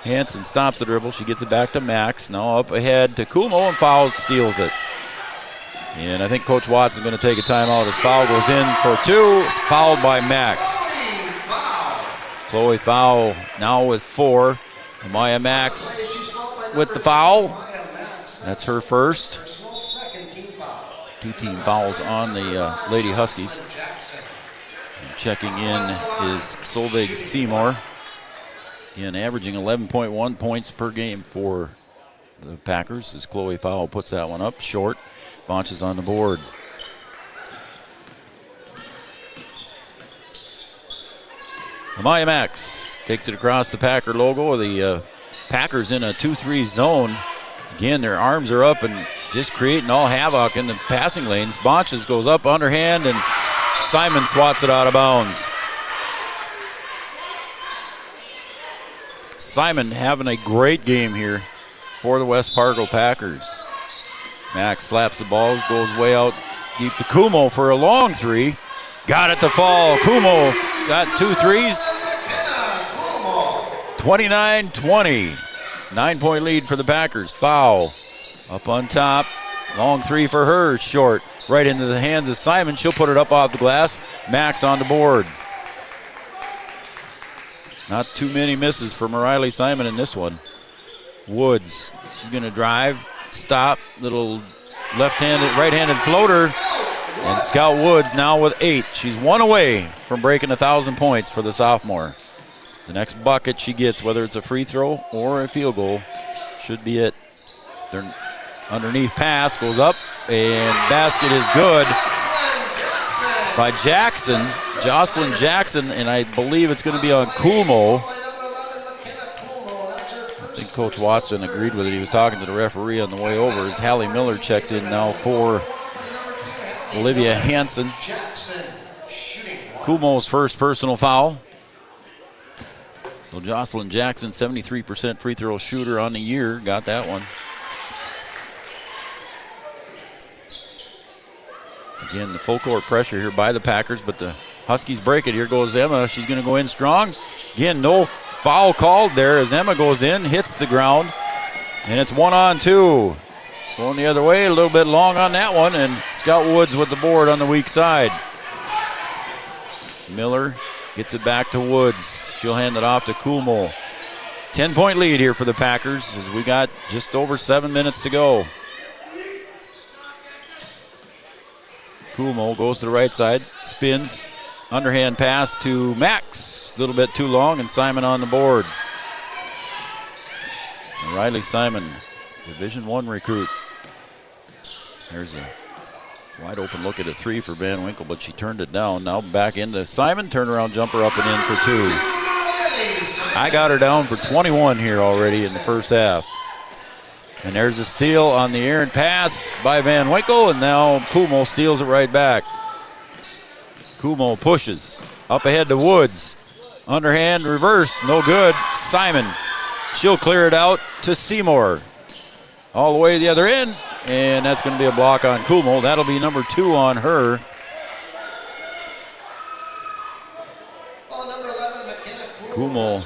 Hansen stops the dribble. She gets it back to Max. Now up ahead to Kumo, and Fowl steals it. And I think Coach Watts is going to take a timeout as Fowl goes in for 2. Fouled by Max. Chloe Fowl now with 4. Amaya Max with the foul. That's her first. 2 team fouls on the Lady Huskies. And checking in is Solveig Seymour. Again, averaging 11.1 points per game for the Packers as Chloe Fowl puts that one up short. Bonch is on the board. Amaya Max takes it across the Packer logo. The Packers in a 2-3 zone. Again, their arms are up and just creating all havoc in the passing lanes. Bonches goes up underhand, and Simon swats it out of bounds. Simon having a great game here for the West Fargo Packers. Max slaps the ball, goes way out deep to Kumo for a long 3. Got it to fall. Kumo got 2 threes. 29-20. 9-point lead for the Packers. Foul up on top. Long 3 for her. Short. Right into the hands of Simon. She'll put it up off the glass. Max on the board. Not too many misses for Riley Simon in this one. Woods. She's going to drive. Stop. Little left-handed, right-handed floater. And Scout Woods now with 8. She's 1 away from breaking 1,000 points for the sophomore. The next bucket she gets, whether it's a free throw or a field goal, should be it. Their underneath pass goes up, and basket is good by Jackson, Jocelyn Jackson, and I believe it's going to be on Kumo. I think Coach Watson agreed with it. He was talking to the referee on the way over as Hallie Miller checks in now for Olivia Hansen. Kumo's first personal foul. So Jocelyn Jackson, 73% free throw shooter on the year, got that one. Again, the full court pressure here by the Packers, but the Huskies break it. Here goes Emma. She's going to go in strong. Again, no foul called there as Emma goes in, hits the ground, and it's 1-on-2. Going the other way, a little bit long on that one, and Scout Woods with the board on the weak side. Miller gets it back to Woods. She'll hand it off to Kuhlmo. 10-point lead here for the Packers as we got just over 7 minutes to go. Kuhlmo goes to the right side, spins, underhand pass to Max. A little bit too long, and Simon on the board. And Riley Simon, Division I recruit. There's a wide open look at a three for Van Winkle, but she turned it down. Now back into Simon, turnaround jumper up and in for 2. I got her down for 21 here already in the first half. And there's a steal on the errant pass by Van Winkle, and now Kuhlmo steals it right back. Kuhlmo pushes up ahead to Woods. Underhand reverse, no good. Simon, she'll clear it out to Seymour. All the way to the other end, and that's going to be a block on Kuhlmo. That'll be number 2 on her. Kuhlmo,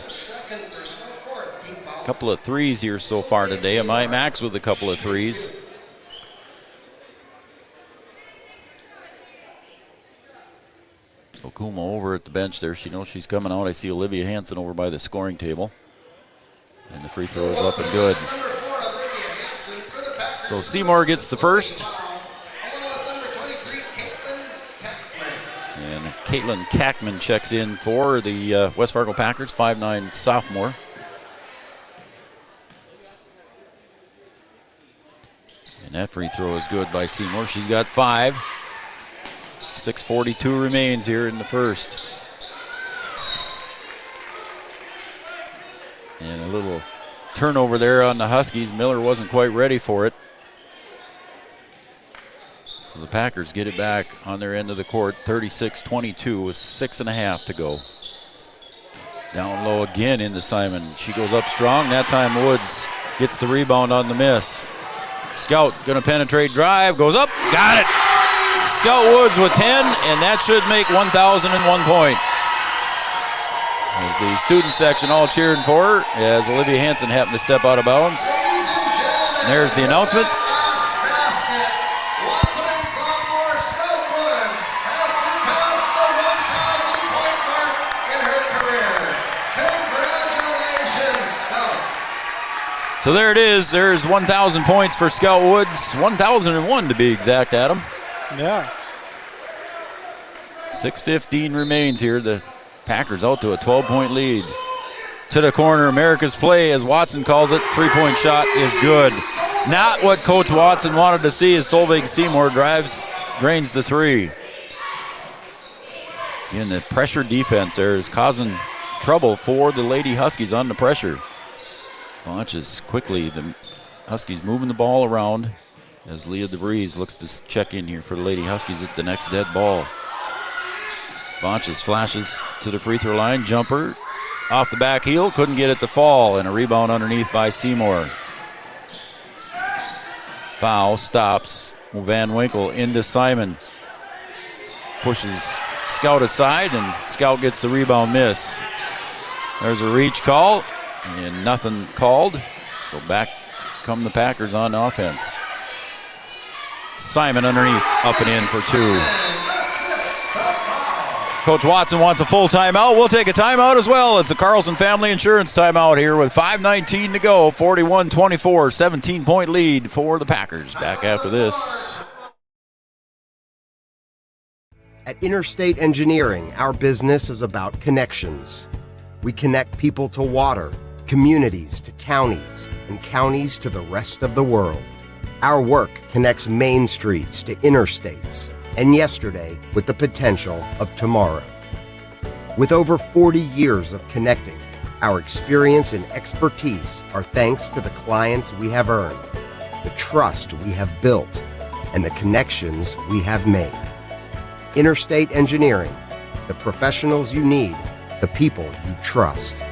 a couple of threes here so far today. Max with a couple of threes. So Kuhlmo over at the bench there. She knows she's coming out. I see Olivia Hansen over by the scoring table. And the free throw is up and good. So Seymour gets the first. And Caitlin Kackman checks in for the West Fargo Packers, 5'9" sophomore. And that free throw is good by Seymour. She's got 5. 6:42 remains here in the first. And a little turnover there on the Huskies. Miller wasn't quite ready for it. So the Packers get it back on their end of the court, 36-22 with 6.5 to go. Down low again into Simon. She goes up strong. That time Woods gets the rebound on the miss. Scout gonna penetrate, drive, goes up, got it. Scout Woods with 10, and that should make 1,001 point. As the student section all cheering for her, as Olivia Hansen happened to step out of bounds. And there's the announcement. So there it is. There's 1,000 points for Scout Woods. 1,001 to be exact, Adam. Yeah. 6:15 remains here. The Packers out to a 12-point lead. To the corner, America's play, as Watson calls it. Three-point shot is good. Not what Coach Watson wanted to see as Solveig Seymour drains the three. Again, the pressure defense there is causing trouble for the Lady Huskies on the pressure. Launches quickly. The Huskies moving the ball around as Leah DeVries looks to check in here for the Lady Huskies at the next dead ball. Bonches flashes to the free throw line. Jumper off the back heel. Couldn't get it to fall. And a rebound underneath by Seymour. Foul stops. Van Winkle into Simon. Pushes Scout aside, and Scout gets the rebound miss. There's a reach call. And nothing called, so back come the Packers on offense. Simon underneath, up and in for 2. Coach Watson wants a full timeout. We'll take a timeout as well. It's the Carlson Family Insurance timeout here with 5:19 to go. 41-24, 17-point lead for the Packers. Back after this. At Interstate Engineering, our business is about connections. We connect people to water, communities to counties, and counties to the rest of the world. Our work connects main streets to interstates, and yesterday with the potential of tomorrow. With over 40 years of connecting, our experience and expertise are thanks to the clients we have earned, the trust we have built, and the connections we have made. Interstate Engineering, the professionals you need, the people you trust.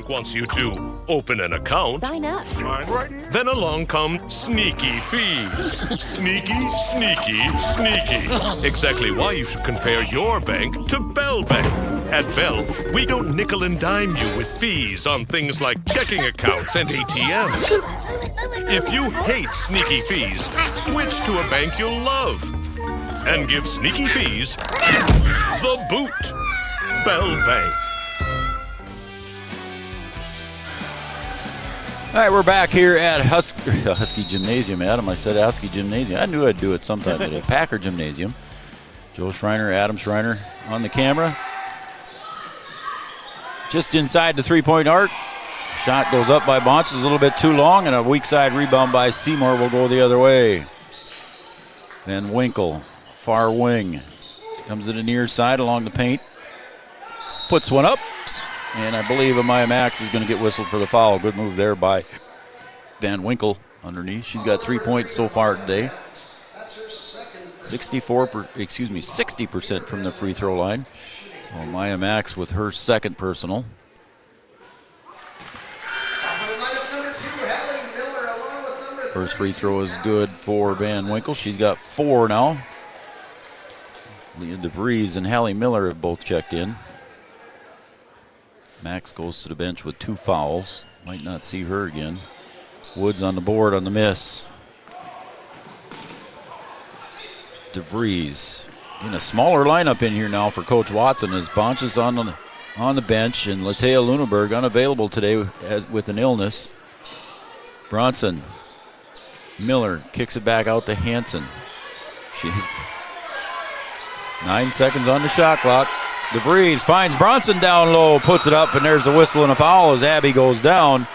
bank wants you to open an account. Sign up. Sign right here. Then along come sneaky fees. Sneaky, sneaky, sneaky. Exactly why you should compare your bank to Bell Bank. At Bell, we don't nickel and dime you with fees on things like checking accounts and ATMs. If you hate sneaky fees, switch to a bank you'll love. And give sneaky fees the boot. Bell Bank. All right, we're back here at Husky Gymnasium, Adam. I said Husky Gymnasium. I knew I'd do it sometime today. Packer Gymnasium. Joe Schreiner, Adam Schreiner on the camera. Just inside the three-point arc. Shot goes up by Bonches, a little bit too long, and a weak side rebound by Seymour will go the other way. Then Winkle, far wing. Comes to the near side along the paint. Puts one up, and I believe Amaya Max is going to get whistled for the foul. Good move there by Van Winkle underneath. She's got 3 points so far today. 60% from the free throw line. So Amaya Max with her second personal. First free throw is good for Van Winkle. She's got 4 now. Leah DeVries and Hallie Miller have both checked in. Max goes to the bench with 2 fouls. Might not see her again. Woods on the board on the miss. DeVries. In a smaller lineup in here now for Coach Watson as Bonches on the bench and Latea Luneberg unavailable today with an illness. Bronson. Miller kicks it back out to Hansen. She's 9 seconds on the shot clock. DeVries finds Bronson down low, puts it up, and there's a whistle and a foul as Abby goes down.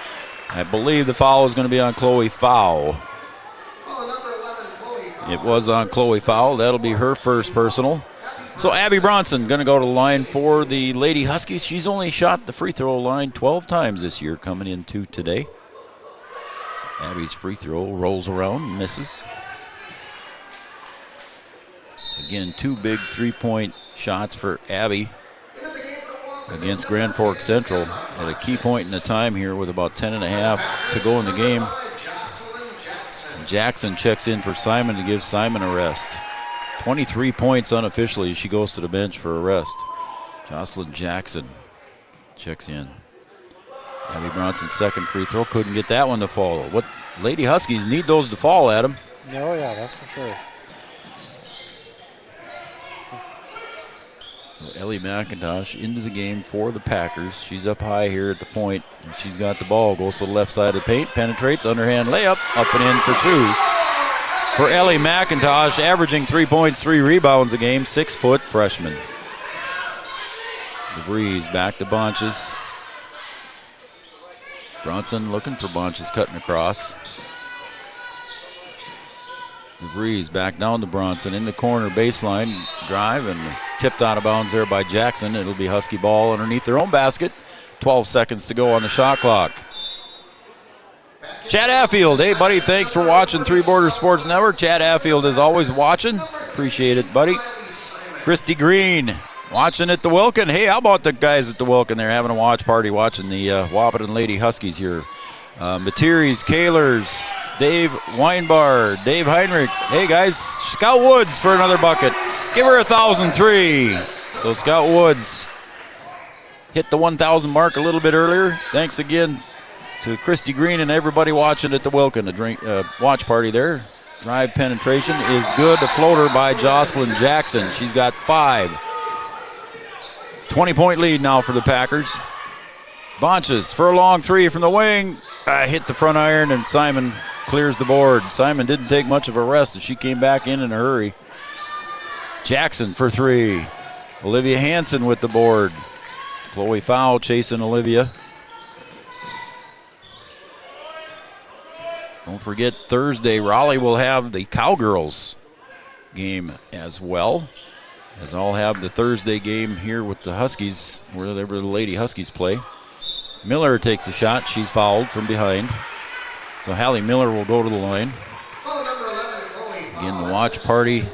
I believe the foul is going to be on Chloe Fowl. It was on Chloe Fowl. That'll be her first personal. So Abby Bronson going to go to the line for the Lady Huskies. She's only shot the free throw line 12 times this year, coming into today. So Abby's free throw rolls around, misses. Again, 2 big 3-point shots for Abby against Grand Forks Central at a key point in the time here with about 10.5 to go in the game. Jackson checks in for Simon to give Simon a rest. 23 points unofficially. She goes to the bench for a rest. Jocelyn Jackson checks in. Abby Bronson's second free throw. Couldn't get that one to fall. What Lady Huskies need those to fall, Adam. Oh, yeah, that's for sure. So Ellie McIntosh into the game for the Packers. She's up high here at the point, and she's got the ball. Goes to the left side of the paint, penetrates, underhand layup, up and in for 2. For Ellie McIntosh, averaging 3 points, 3 rebounds a game, 6-foot freshman. DeVries back to Bonches. Bronson looking for Bonches, cutting across. DeVries back down to Bronson in the corner baseline drive and tipped out of bounds there by Jackson. It'll be Husky ball underneath their own basket. 12 seconds to go on the shot clock. Chad Affield, hey buddy, thanks for watching Three Borders Sports Network. Chad Affield is always watching. Appreciate it, buddy. Christy Green watching at the Wilkin. Hey, how about the guys at the Wilkin? They're having a watch party watching the Wahpeton Lady Huskies here. Materies, Kahlers, Dave Weinbar, Dave Heinrich. Hey guys, Scout Woods for another bucket. Give her 1,003. So Scout Woods hit the 1,000 mark a little bit earlier. Thanks again to Christy Green and everybody watching at the Wilkin. The watch party there. Drive penetration is good. The floater by Jocelyn Jackson. She's got 5. 20-point lead now for the Packers. Bonches for a long 3 from the wing. Hit the front iron and Simon clears the board. Simon didn't take much of a rest and she came back in a hurry. Jackson for 3. Olivia Hansen with the board. Chloe Fowl chasing Olivia. Don't forget Thursday, Raleigh will have the Cowgirls game as well. As I'll have the Thursday game here with the Huskies, wherever the Lady Huskies play. Miller takes a shot. She's fouled from behind. So Hallie Miller will go to the line. Again, the watch party.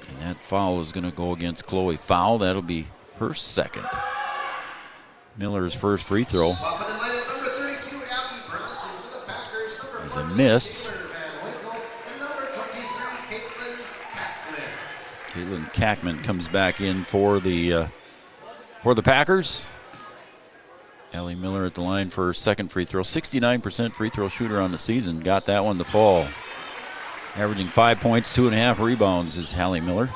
And that foul is going to go against Chloe. Foul, that'll be her second. Miller's first free throw is a miss. Caitlin Kackman comes back in for the Packers. Allie Miller at the line for her second free throw. 69% free throw shooter on the season. Got that one to fall. Averaging 5 points, 2.5 rebounds is Hallie Miller.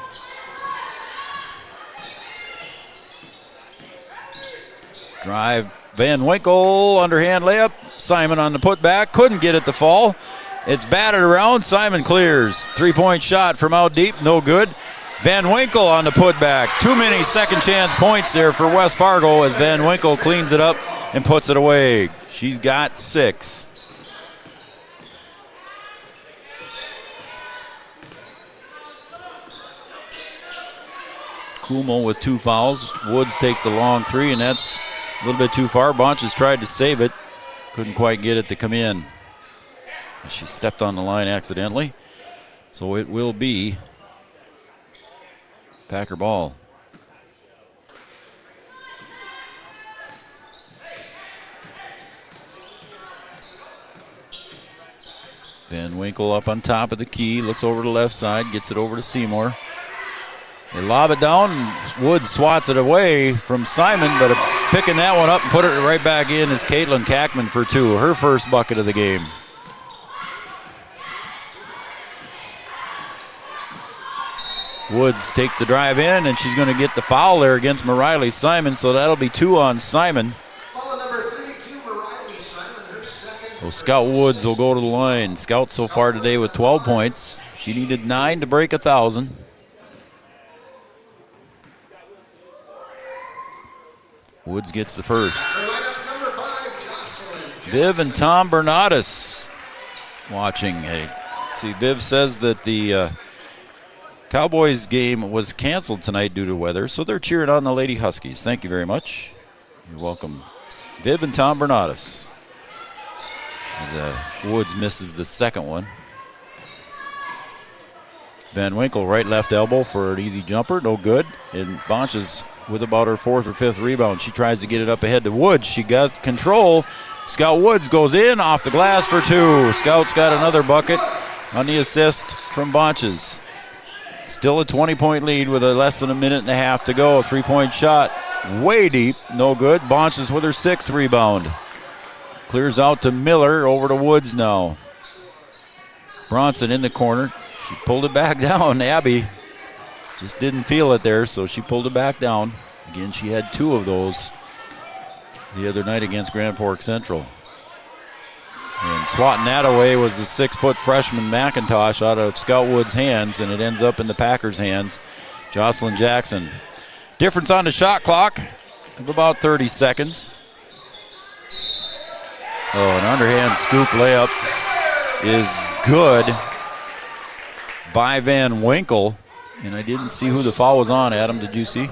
Drive, Van Winkle, underhand layup. Simon on the putback, couldn't get it to fall. It's batted around, Simon clears. 3-point shot from out deep, no good. Van Winkle on the putback. Too many second chance points there for West Fargo as Van Winkle cleans it up and puts it away. She's got 6. Kumo with 2 fouls. Woods takes the long 3, and that's a little bit too far. Bonches tried to save it. Couldn't quite get it to come in. She stepped on the line accidentally. So it will be Packer ball. Van Winkle up on top of the key, looks over to the left side, gets it over to Seymour. They lob it down, and Woods swats it away from Simon, but picking that one up and put it right back in is Caitlin Kackman for 2, her first bucket of the game. Woods takes the drive in, and she's going to get the foul there against Mariley Simon, so that'll be 2 on Simon. So Scout Woods will go to the line. Scout so far today with 12 points. She needed 9 to break 1,000. Woods gets the first. Viv and Tom Bernatus watching. Hey, see, Viv says that the Cowboys game was canceled tonight due to weather, so they're cheering on the Lady Huskies. Thank you very much. You're welcome. Viv and Tom Bernatus. As Woods misses the second one. Van Winkle, right left elbow for an easy jumper, no good. And Bonches with about her 4th or 5th rebound. She tries to get it up ahead to Woods. She got control. Scout Woods goes in off the glass for 2. Scout's got another bucket on the assist from Bonches. Still a 20-point lead with less than a minute and a half to go. A 3-point shot way deep, no good. Bonches with her 6th rebound. Clears out to Miller, over to Woods now. Bronson in the corner. She pulled it back down. Abby just didn't feel it there, so she pulled it back down. Again, she had 2 of those the other night against Grand Forks Central. And swatting that away was the 6-foot freshman McIntosh out of Scout Woods' hands, and it ends up in the Packers' hands. Jocelyn Jackson. Difference on the shot clock of about 30 seconds. Oh, an underhand scoop layup is good by Van Winkle. And I didn't see who the foul was on, Adam. Did you see?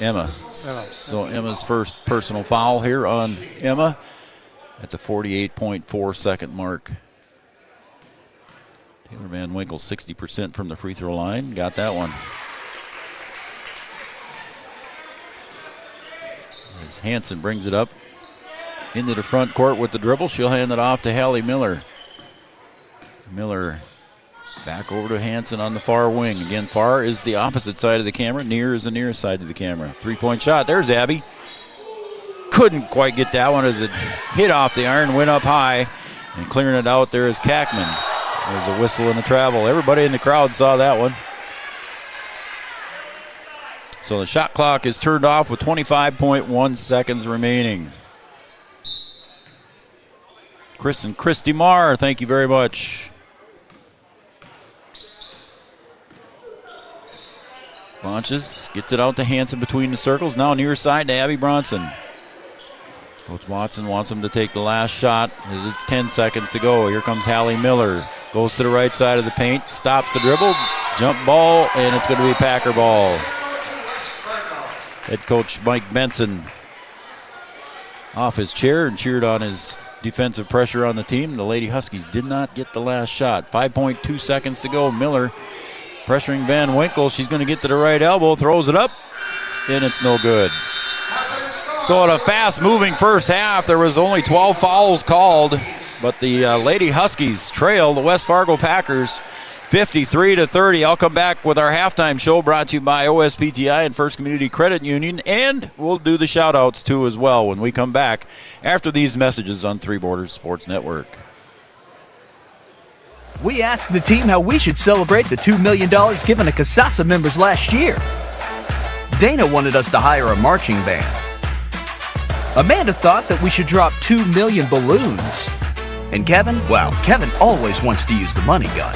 Emma. So Emma's first personal foul here on Emma at the 48.4 second mark. Taylor Van Winkle, 60% from the free throw line. Got that one. As Hansen brings it up into the front court with the dribble, she'll hand it off to Hallie Miller. Miller back over to Hansen on the far wing. Again, far is the opposite side of the camera. Near is the near side of the camera. 3-point shot. There's Abby. Couldn't quite get that one as it hit off the iron, went up high, and clearing it out there is Kackman. There's a whistle and a travel. Everybody in the crowd saw that one. So the shot clock is turned off with 25.1 seconds remaining. Chris and Christy Marr, thank you very much. Bonches gets it out to Hansen between the circles. Now near side to Abby Bronson. Coach Watson wants him to take the last shot as it's 10 seconds to go. Here comes Hallie Miller. Goes to the right side of the paint. Stops the dribble. Jump ball, and it's going to be Packer ball. Head coach Mike Benson off his chair and cheered on his defensive pressure on the team. The Lady Huskies did not get the last shot. 5.2 seconds to go. Miller Pressuring Van Winkle. She's going to get to the right elbow, throws it up, and it's no good. So in a fast-moving first half, there was only 12 fouls called, but the Lady Huskies trail the West Fargo Packers 53-30. I'll come back with our halftime show brought to you by OSPTI and First Community Credit Union, and we'll do the shout-outs too as well when we come back after these messages on Three Borders Sports Network. We asked the team how we should celebrate the $2 million given to CASASA members last year. Dana wanted us to hire a marching band. Amanda thought that we should drop 2 million balloons. And Kevin always wants to use the money gun.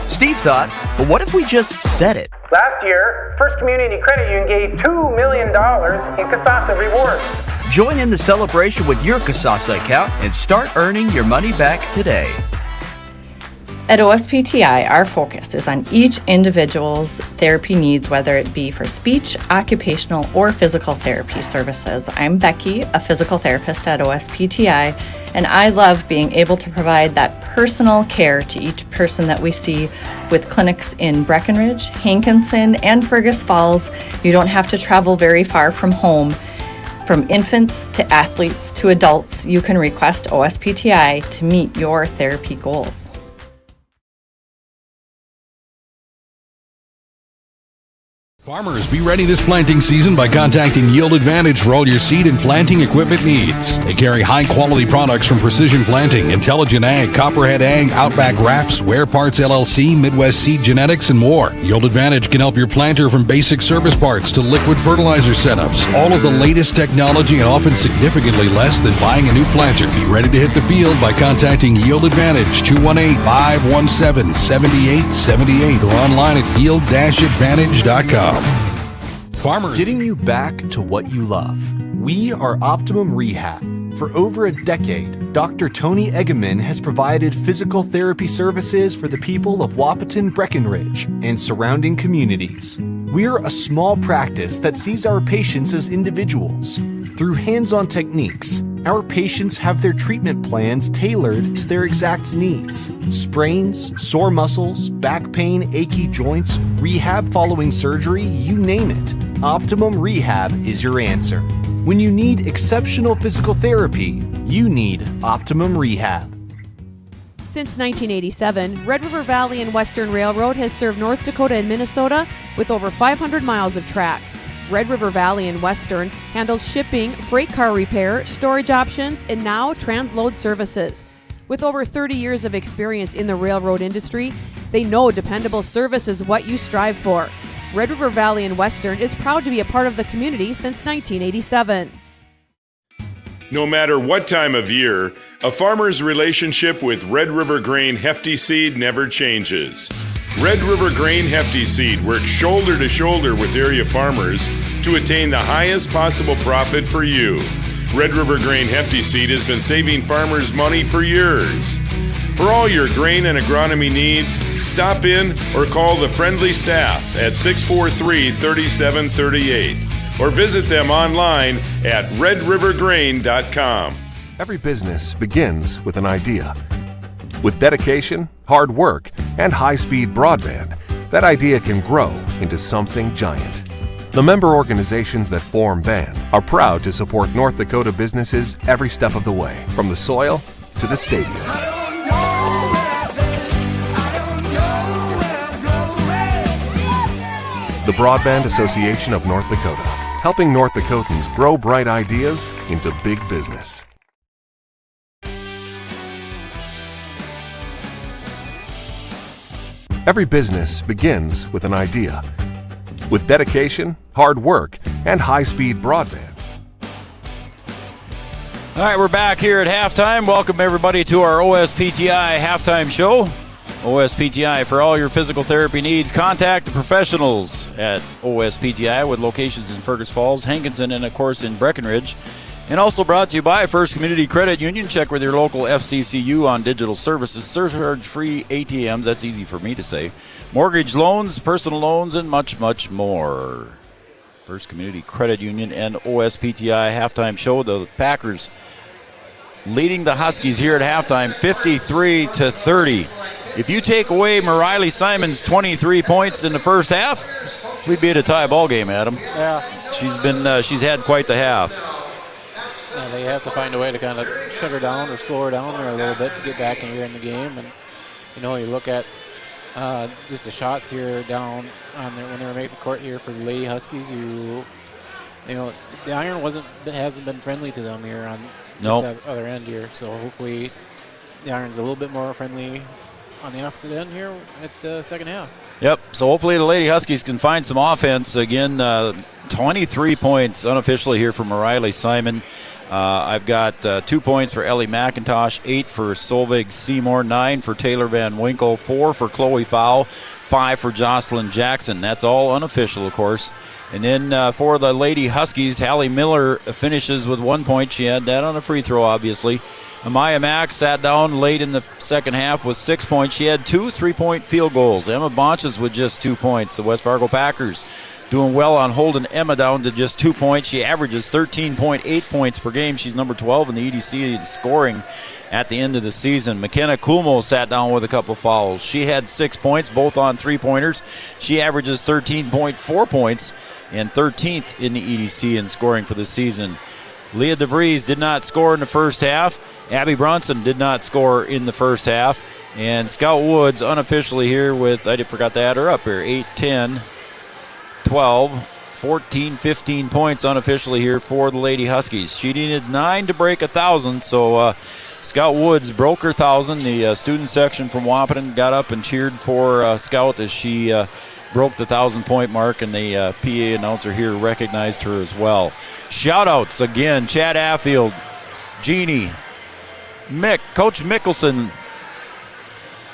Steve thought, well, what if we just said it? Last year, First Community Credit Union gave $2 million in CASASA rewards. Join in the celebration with your CASASA account and start earning your money back today. At OSPTI, our focus is on each individual's therapy needs, whether it be for speech, occupational, or physical therapy services. I'm Becky, a physical therapist at OSPTI, and I love being able to provide that personal care to each person that we see with clinics in Breckenridge, Hankinson, and Fergus Falls. You don't have to travel very far from home. From infants to athletes to adults, you can request OSPTI to meet your therapy goals. Farmers, be ready this planting season by contacting Yield Advantage for all your seed and planting equipment needs. They carry high-quality products from Precision Planting, Intelligent Ag, Copperhead Ag, Outback Wraps, Ware Parts LLC, Midwest Seed Genetics, and more. Yield Advantage can help your planter from basic service parts to liquid fertilizer setups. All of the latest technology and often significantly less than buying a new planter. Be ready to hit the field by contacting Yield Advantage, 218-517-7878, or online at yield-advantage.com. Farmers, getting you back to what you love. We are Optimum Rehab. For over a decade, Dr. Tony Eggeman has provided physical therapy services for the people of Wahpeton, Breckenridge, and surrounding communities. We're a small practice that sees our patients as individuals. Through hands-on techniques, our patients have their treatment plans tailored to their exact needs. Sprains, sore muscles, back pain, achy joints, rehab following surgery, you name it. Optimum Rehab is your answer. When you need exceptional physical therapy, you need Optimum Rehab. Since 1987, Red River Valley and Western Railroad has served North Dakota and Minnesota with over 500 miles of track. Red River Valley and Western handles shipping, freight car repair, storage options, and now transload services. With over 30 years of experience in the railroad industry, they know dependable service is what you strive for. Red River Valley and Western is proud to be a part of the community since 1987. No matter what time of year, a farmer's relationship with Red River Grain Hefty Seed never changes. Red River Grain Hefty Seed works shoulder to shoulder with area farmers to attain the highest possible profit for you. Red River Grain Hefty Seed has been saving farmers money for years. For all your grain and agronomy needs, stop in or call the friendly staff at 643-3738 or visit them online at redrivergrain.com. Every business begins with an idea. With dedication, hard work, and high-speed broadband, that idea can grow into something giant. The member organizations that form BAND are proud to support North Dakota businesses every step of the way, from the soil to the stadium. The Broadband Association of North Dakota, helping North Dakotans grow bright ideas into big business. Every business begins with an idea. With dedication, hard work, and high-speed broadband. All right, we're back here at halftime. Welcome, everybody, to our OSPTI halftime show. OSPTI, for all your physical therapy needs, contact the professionals at OSPTI with locations in Fergus Falls, Hankinson, and, of course, in Breckenridge. And also brought to you by First Community Credit Union. Check with your local FCCU on digital services, surcharge-free ATMs, that's easy for me to say, mortgage loans, personal loans, and much, much more. First Community Credit Union and OSPTI halftime show. The Packers leading the Huskies here at halftime, 53-30. If you take away Mariley Simon's 23 points in the first half, we'd be at a tie ball game, Adam. Yeah. She's had quite the half. Yeah, they have to find a way to kind of shut her down or slow her down there a little bit to get back in here in the game. And you look at just the shots here down on there when they were making the court here for the Lady Huskies. The iron hasn't been friendly to them here on this other end here. So hopefully the iron's a little bit more friendly on the opposite end here at the second half. Yep. So hopefully the Lady Huskies can find some offense again. 23 points unofficially here for Mariley Simon. I've got 2 points for Ellie McIntosh, 8 for Solveig Seymour, 9 for Taylor Van Winkle, 4 for Chloe Fowl, 5 for Jocelyn Jackson. That's all unofficial, of course. And then for the Lady Huskies, Hallie Miller finishes with 1 point. She had that on a free throw, obviously. Amaya Mack sat down late in the second half with 6 points. She had 2 3-point field goals. Emma Bonches with just 2 points. The West Fargo Packers doing well on holding Emma down to just 2 points. She averages 13.8 points per game. She's number 12 in the EDC in scoring at the end of the season. McKenna Kulmo sat down with a couple fouls. She had 6 points, both on three-pointers. She averages 13.4 points and 13th in the EDC in scoring for the season. Leah DeVries did not score in the first half. Abby Bronson did not score in the first half. And Scout Woods unofficially here with, I forgot to add her up here, 8, 10, 12, 14, 15 points unofficially here for the Lady Huskies. She needed 9 to break 1,000, so Scout Woods broke her 1,000. The student section from Wahpeton got up and cheered for Scout as she broke the 1,000-point mark, and the PA announcer here recognized her as well. Shout-outs again, Chad Affield, Jeannie, Mick, Coach Mickelson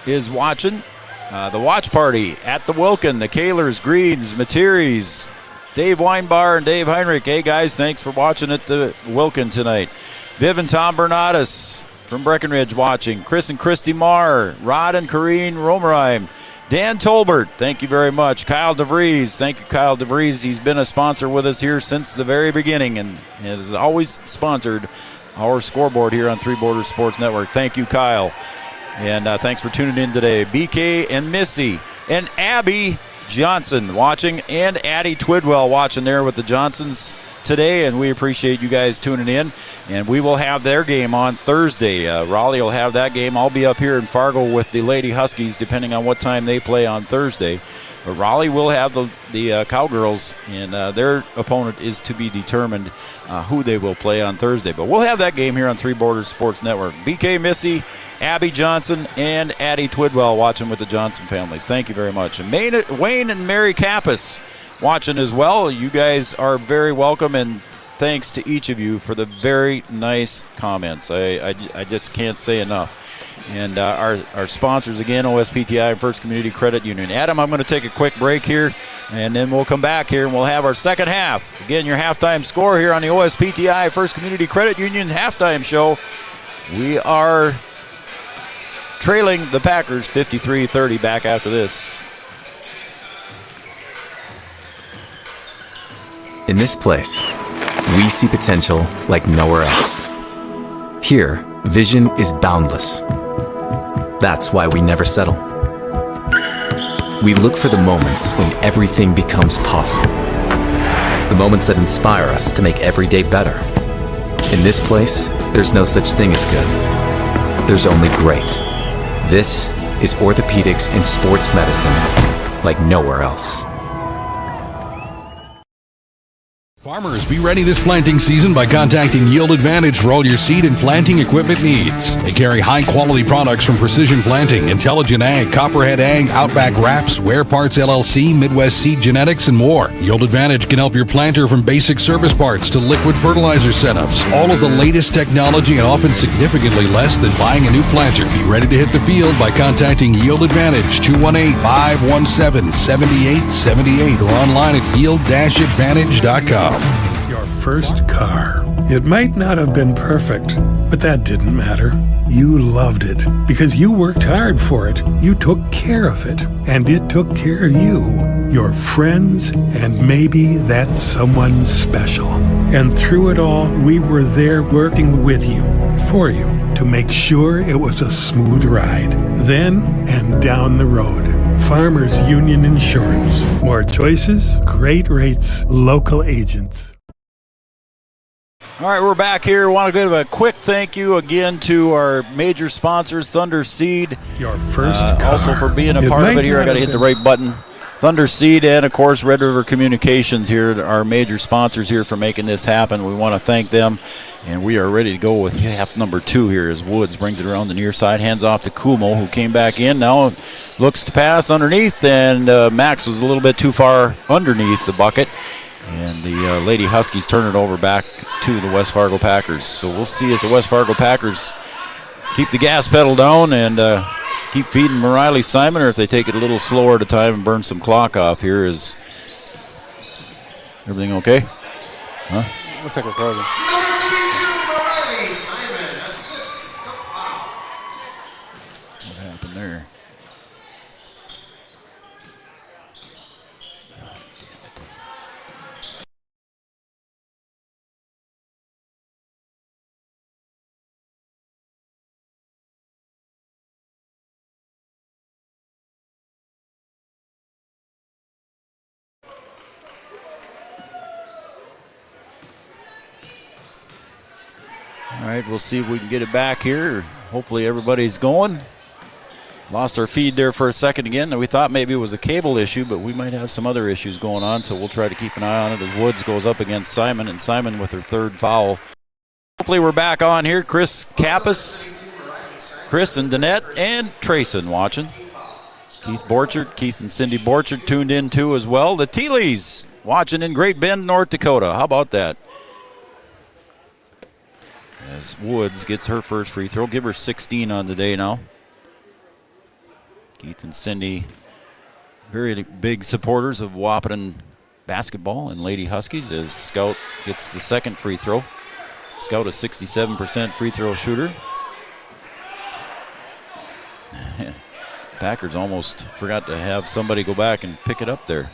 is watching. The watch party at the Wilkin, the Kahlers, Greens, Materies, Dave Weinbar and Dave Heinrich. Hey, guys, thanks for watching at the Wilkin tonight. Viv and Tom Bernatus from Breckenridge watching. Chris and Christy Marr, Rod and Corrine Romerheim, Dan Tolbert, thank you very much. Kyle DeVries, thank you, Kyle DeVries. He's been a sponsor with us here since the very beginning and has always sponsored our scoreboard here on Three Borders Sports Network. Thank you, Kyle. And thanks for tuning in today. BK and Missy and Abby Johnson watching, and Addie Twidwell watching there with the Johnsons today, and we appreciate you guys tuning in. And we will have their game on Thursday. Raleigh will have that game. I'll be up here in Fargo with the Lady Huskies, depending on what time they play on Thursday. But Raleigh will have the Cowgirls, and their opponent is to be determined who they will play on Thursday. But we'll have that game here on Three Borders Sports Network. BK Missy, Abby Johnson, and Addie Twidwell watching with the Johnson families. Thank you very much. And Wayne and Mary Kappas watching as well. You guys are very welcome, and thanks to each of you for the very nice comments. I just can't say enough. And our sponsors again, OSPTI and First Community Credit Union. Adam, I'm going to take a quick break here, and then we'll come back here and we'll have our second half. Again, your halftime score here on the OSPTI First Community Credit Union halftime show. We are trailing the Packers 53-30. Back after this. In this place, we see potential like nowhere else. Here, vision is boundless. That's why we never settle. We look for the moments when everything becomes possible. The moments that inspire us to make every day better. In this place, there's no such thing as good. There's only great. This is orthopedics and sports medicine like nowhere else. Farmers, be ready this planting season by contacting Yield Advantage for all your seed and planting equipment needs. They carry high-quality products from Precision Planting, Intelligent Ag, Copperhead Ag, Outback Wraps, Wear Parts LLC, Midwest Seed Genetics, and more. Yield Advantage can help your planter from basic service parts to liquid fertilizer setups. All of the latest technology and often significantly less than buying a new planter. Be ready to hit the field by contacting Yield Advantage, 218-517-7878, or online at yield-advantage.com. Your first car. It might not have been perfect, but that didn't matter. You loved it because you worked hard for it. You took care of it, and it took care of you, your friends, and maybe that someone special. And through it all, we were there working with you, for you. to make sure it was a smooth ride. Then and down the road. Farmers Union Insurance. More choices, great rates, local agents. All right, we're back here. Want to give a quick thank you again to our major sponsors, Thunder Seed. Your first car. Also for being a part of it here. I got to hit the right button. Thunder Seed and, of course, Red River Communications here, our major sponsors here for making this happen. We want to thank them, and we are ready to go with half number 2 here as Woods brings it around the near side, hands off to Kumo, who came back in. Now looks to pass underneath, and Max was a little bit too far underneath the bucket, and the Lady Huskies turn it over back to the West Fargo Packers. So we'll see if the West Fargo Packers keep the gas pedal down and keep feeding Riley Simon, or if they take it a little slower at a time and burn some clock off here. Is everything okay? Huh? Looks like we're frozen. Number 32, Riley Simon, assist. What happened there? All right, we'll see if we can get it back here. Hopefully everybody's going. Lost our feed there for a second again. We thought maybe it was a cable issue, but we might have some other issues going on, so we'll try to keep an eye on it as Woods goes up against Simon, and Simon with her 3rd foul. Hopefully we're back on here. Chris Kappas, Chris and Danette, and Trayson watching. Keith and Cindy Borchard tuned in too as well. The Teeleys watching in Great Bend, North Dakota. How about that? As Woods gets her first free throw. Give her 16 on the day now. Keith and Cindy, very big supporters of Wahpeton basketball and Lady Huskies, as Scout gets the 2nd free throw. Scout a 67% free throw shooter. Packers almost forgot to have somebody go back and pick it up there.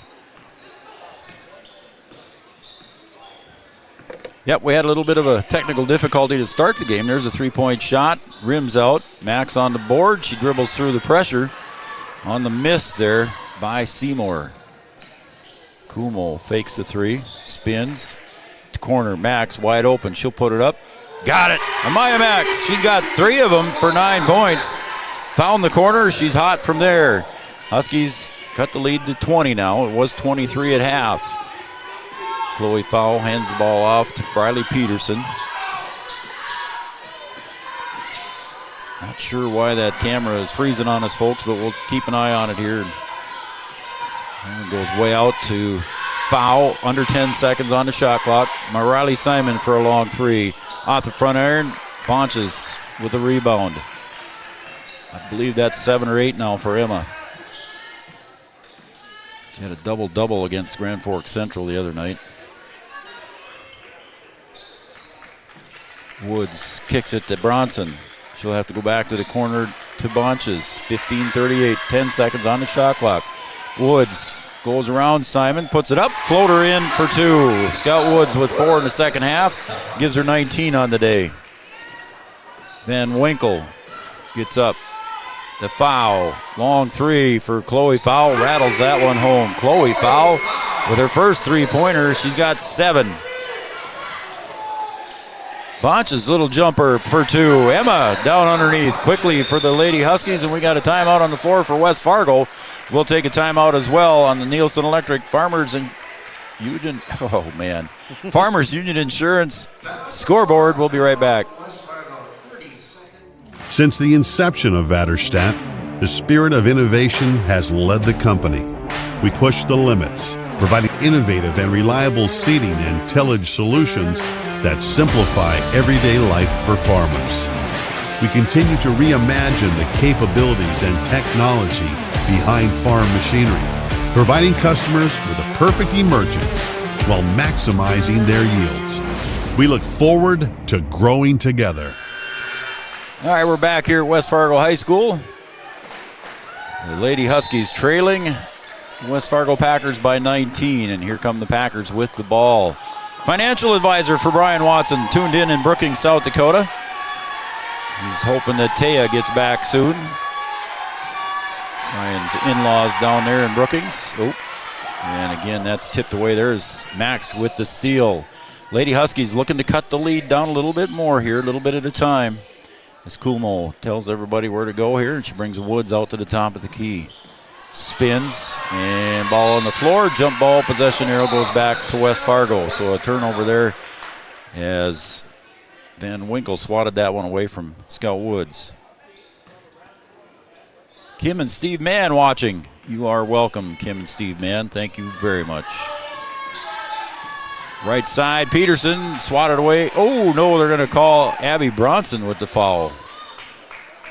Yep, we had a little bit of a technical difficulty to start the game. There's a 3-point shot, rims out. Max on the board. She dribbles through the pressure on the miss there by Seymour. Kumo fakes the 3, spins to corner. Max wide open. She'll put it up. Got it. Amaya Max. She's got 3 of them for 9 points. Found the corner. She's hot from there. Huskies cut the lead to 20 now. It was 23 at half. Chloe Fowl hands the ball off to Briley Peterson. Not sure why that camera is freezing on us, folks, but we'll keep an eye on it here. And it goes way out to Fowl. Under 10 seconds on the shot clock. Riley Simon for a long 3. Off the front iron. Bonches with a rebound. I believe that's 7 or 8 now for Emma. She had a double-double against Grand Forks Central the other night. Woods kicks it to Bronson. She'll have to go back to the corner to Bonches. 15:38, 10 seconds on the shot clock. Woods goes around Simon, puts it up, floater in for 2. Scout Woods with 4 in the second half, gives her 19 on the day. Van Winkle gets up. The foul, long 3 for Chloe Fowl, rattles that one home. Chloe Fowl with her first 3-pointer, she's got 7. Bonch's little jumper for 2. Emma down underneath quickly for the Lady Huskies, and we got a timeout on the floor for West Fargo. We'll take a timeout as well on the Nielsen Electric Farmers and Union. Oh man, Farmers Union Insurance scoreboard. We'll be right back. Since the inception of Vatterstadt, the spirit of innovation has led the company. We push the limits, providing innovative and reliable seeding and tillage solutions that simplify everyday life for farmers. We continue to reimagine the capabilities and technology behind farm machinery, providing customers with a perfect emergence while maximizing their yields. We look forward to growing together. All right, we're back here at West Fargo High School. The Lady Huskies trailing West Fargo Packers by 19, and here come the Packers with the ball. Financial advisor for Brian Watson, tuned in Brookings, South Dakota. He's hoping that Taya gets back soon. Ryan's in-laws down there in Brookings. Oh, and again, that's tipped away. There's Max with the steal. Lady Huskies looking to cut the lead down a little bit more here, a little bit at a time. As Kumo tells everybody where to go here, and she brings Woods out to the top of the key. Spins, and ball on the floor. Jump ball, possession arrow goes back to West Fargo. So a turnover there as Van Winkle swatted that one away from Scout Woods. Kim and Steve Mann watching. You are welcome, Kim and Steve Mann. Thank you very much. Right side, Peterson swatted away. Oh, no, they're going to call Abby Bronson with the foul.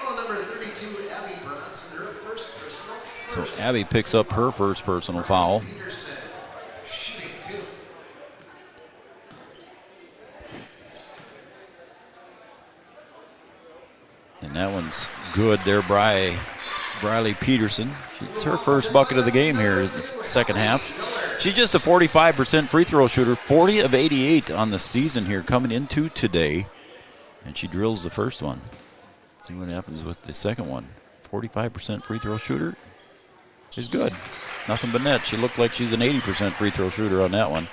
Well, number 32, Abby Bronson, her first personal. So Abby picks up her first personal foul. And that one's good there, Briley Peterson. It's her first bucket of the game here in the second half. She's just a 45% free throw shooter, 40 of 88 on the season here coming into today. And she drills the first one. See what happens with the second one. 45% free throw shooter is good. Nothing but net. She looked like she's an 80% free throw shooter on that one.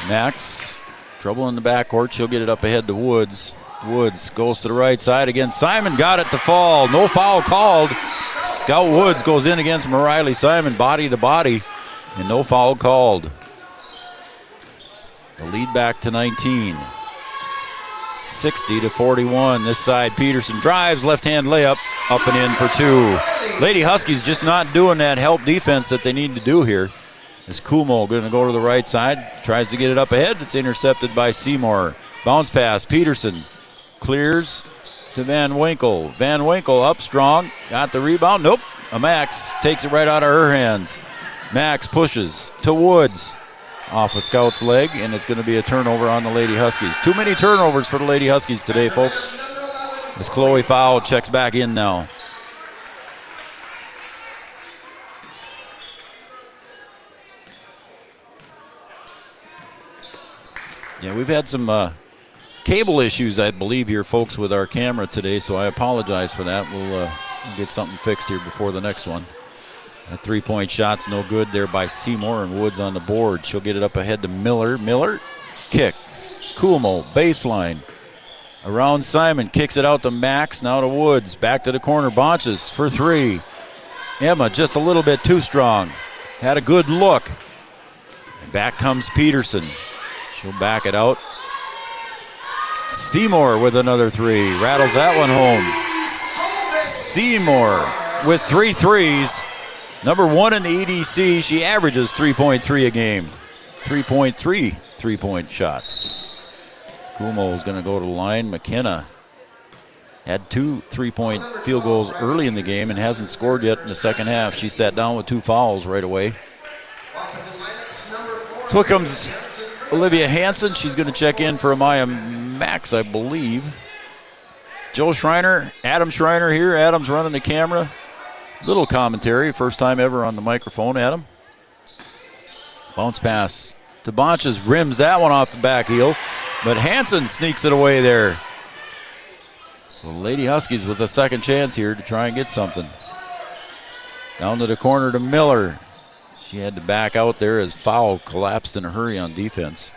Max, trouble in the backcourt. She'll get it up ahead to Woods. Woods goes to the right side again. Simon got it to fall. No foul called. Scout Woods goes in against Mariley Simon, body to body, and no foul called. The lead back to 19. 60-41. This side, Peterson drives, left-hand layup, up and in for two. Lady Huskies just not doing that help defense that they need to do here. As Kumo going to go to the right side, tries to get it up ahead. It's intercepted by Seymour. Bounce pass, Peterson clears to Van Winkle. Van Winkle up strong, got the rebound. Nope, a Max takes it right out of her hands. Max pushes to Woods off a Scout's leg, and it's going to be a turnover on the Lady Huskies. Too many turnovers for the Lady Huskies today, folks. As Chloe Fowl checks back in now. Yeah, we've had some cable issues, I believe, here, folks, with our camera today, so I apologize for that. We'll get something fixed here before the next one. That three-point shot's no good there by Seymour, and Woods on the board. She'll get it up ahead to Miller. Miller kicks. Kumo, baseline. Around Simon, kicks it out to Max, now to Woods. Back to the corner, Bonches for three. Emma just a little bit too strong. Had a good look. And back comes Peterson. She'll back it out. Seymour with another three. Rattles that one home. Seymour with 3 threes. Number one in the EDC. She averages 3.3 a game. 3.3 three-point shots. Kumo is going to go to the line. McKenna had 2 3-point field goals early in the game and hasn't scored yet in the second half. She sat down with 2 fouls right away. So here comes Olivia Hansen. She's going to check in for Amaya Max, I believe. Joe Schreiner, Adam Schreiner here. Adam's running the camera. Little commentary, first time ever on the microphone, Adam. Bounce pass to Bonches, rims that one off the back heel, but Hansen sneaks it away there. So Lady Huskies with a second chance here to try and get something. Down to the corner to Miller. She had to back out there as foul collapsed in a hurry on defense.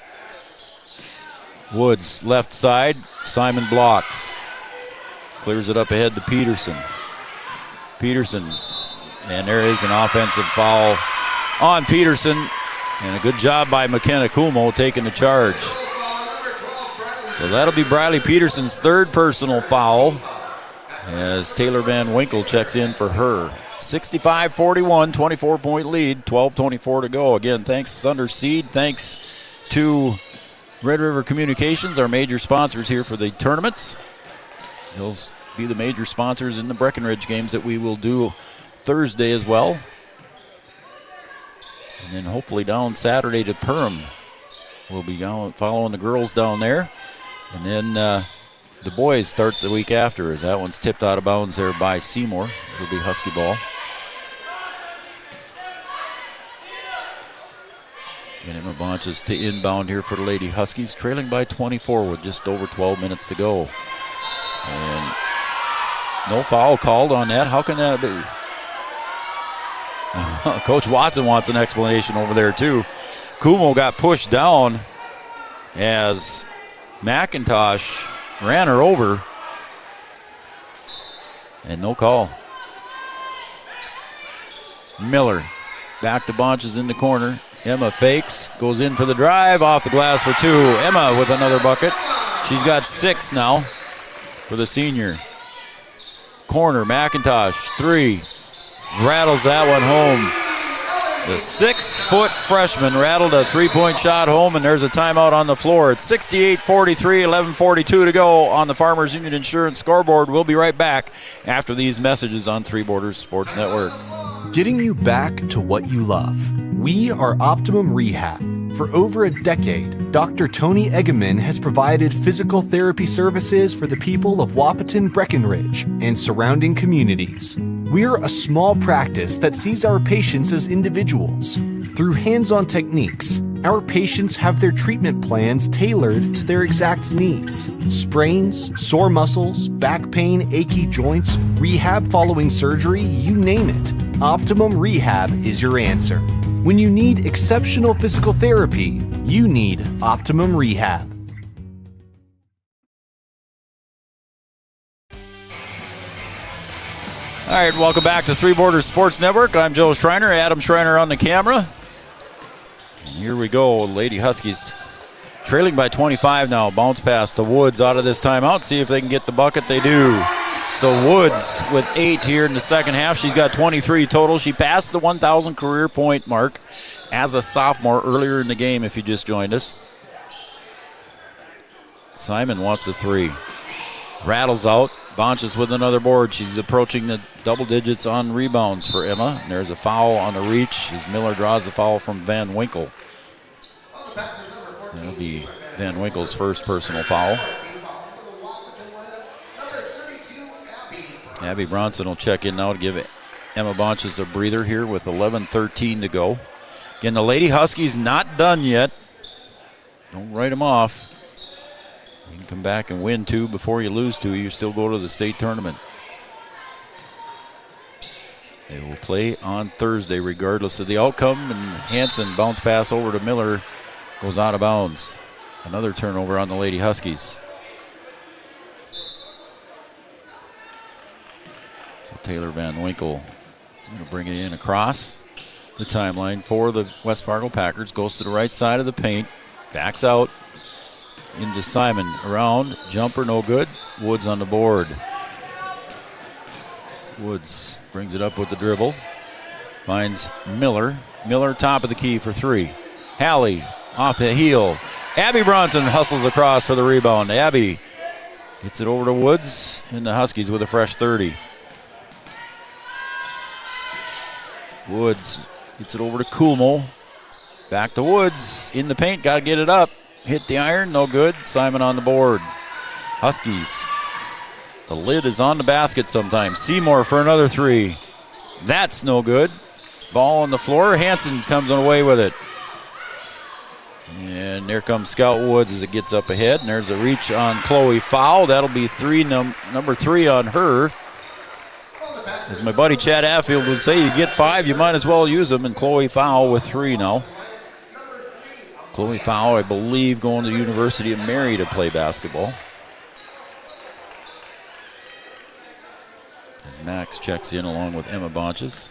Woods left side, Simon blocks. Clears it up ahead to Peterson. Peterson, and there is an offensive foul on Peterson, and a good job by McKenna Kumo taking the charge. So that'll be Briley Peterson's third personal foul as Taylor Van Winkle checks in for her. 65-41, 24-point lead, 12:24 to go. Again, thanks Thunder Seed, thanks to Red River Communications, our major sponsors here for the tournaments. They'll be the major sponsors in the Breckenridge games that we will do Thursday as well. And then hopefully down Saturday to Perham. We'll be following the girls down there. And then the boys start the week after as that one's tipped out of bounds there by Seymour. It'll be Husky ball. And Emma Bonches to inbound here for the Lady Huskies, trailing by 24 with just over 12 minutes to go. And no foul called on that. How can that be? Coach Watson wants an explanation over there too. Kumo got pushed down as McIntosh ran her over. And no call. Miller back to Bonches in the corner. Emma fakes, goes in for the drive, off the glass for two. Emma with another bucket. She's got 6 now for the senior. Corner, McIntosh, 3. Rattles that one home. The 6-foot freshman rattled a 3-point shot home, and there's a timeout on the floor. It's 68-43, 11:42 to go on the Farmers Union Insurance scoreboard. We'll be right back after these messages on Three Borders Sports Network. Getting you back to what you love. We are Optimum Rehab. For over a decade, Dr. Tony Eggeman has provided physical therapy services for the people of Wahpeton, Breckenridge, and surrounding communities. We're a small practice that sees our patients as individuals. Through hands-on techniques, our patients have their treatment plans tailored to their exact needs. Sprains, sore muscles, back pain, achy joints, rehab following surgery, you name it. Optimum Rehab is your answer. When you need exceptional physical therapy, you need Optimum Rehab. All right, welcome back to Three Borders Sports Network. I'm Joe Schreiner, Adam Schreiner on the camera. And here we go, Lady Huskies trailing by 25 now. Bounce pass to Woods out of this timeout. See if they can get the bucket. They do. So Woods with 8 here in the second half. She's got 23 total. She passed the 1,000 career point mark as a sophomore earlier in the game, if you just joined us. Simon wants a 3. Rattles out. Bonches with another board. She's approaching the double digits on rebounds for Emma. And there's a foul on the reach as Miller draws the foul from Van Winkle. That'll be Van Winkle's first personal foul. Abby Bronson will check in now to give Emma Bonches a breather here with 11:13 to go. Again, the Lady Huskies not done yet. Don't write them off. You can come back and win 2 before you lose 2. You still go to the state tournament. They will play on Thursday regardless of the outcome. And Hansen bounce pass over to Miller goes out of bounds. Another turnover on the Lady Huskies. So Taylor Van Winkle is going to bring it in across the timeline for the West Fargo Packers. Goes to the right side of the paint. Backs out into Simon. Around. Jumper no good. Woods on the board. Woods brings it up with the dribble. Finds Miller. Miller top of the key for 3. Hallie off the heel. Abby Bronson hustles across for the rebound. Abby gets it over to Woods, and the Huskies with a fresh 30. Woods gets it over to Kulmo. Back to Woods. In the paint, got to get it up. Hit the iron, no good. Simon on the board. Huskies. The lid is on the basket sometimes. Seymour for another 3. That's no good. Ball on the floor. Hansen comes away with it. And there comes Scout Woods as it gets up ahead. And there's a reach on Chloe Fowl. That'll be number 3 on her. As my buddy Chad Affield would say, you get 5, you might as well use them. And Chloe Fowl with 3 now. Chloe Fowl, I believe, going to the University of Mary to play basketball. As Max checks in along with Emma Bonches.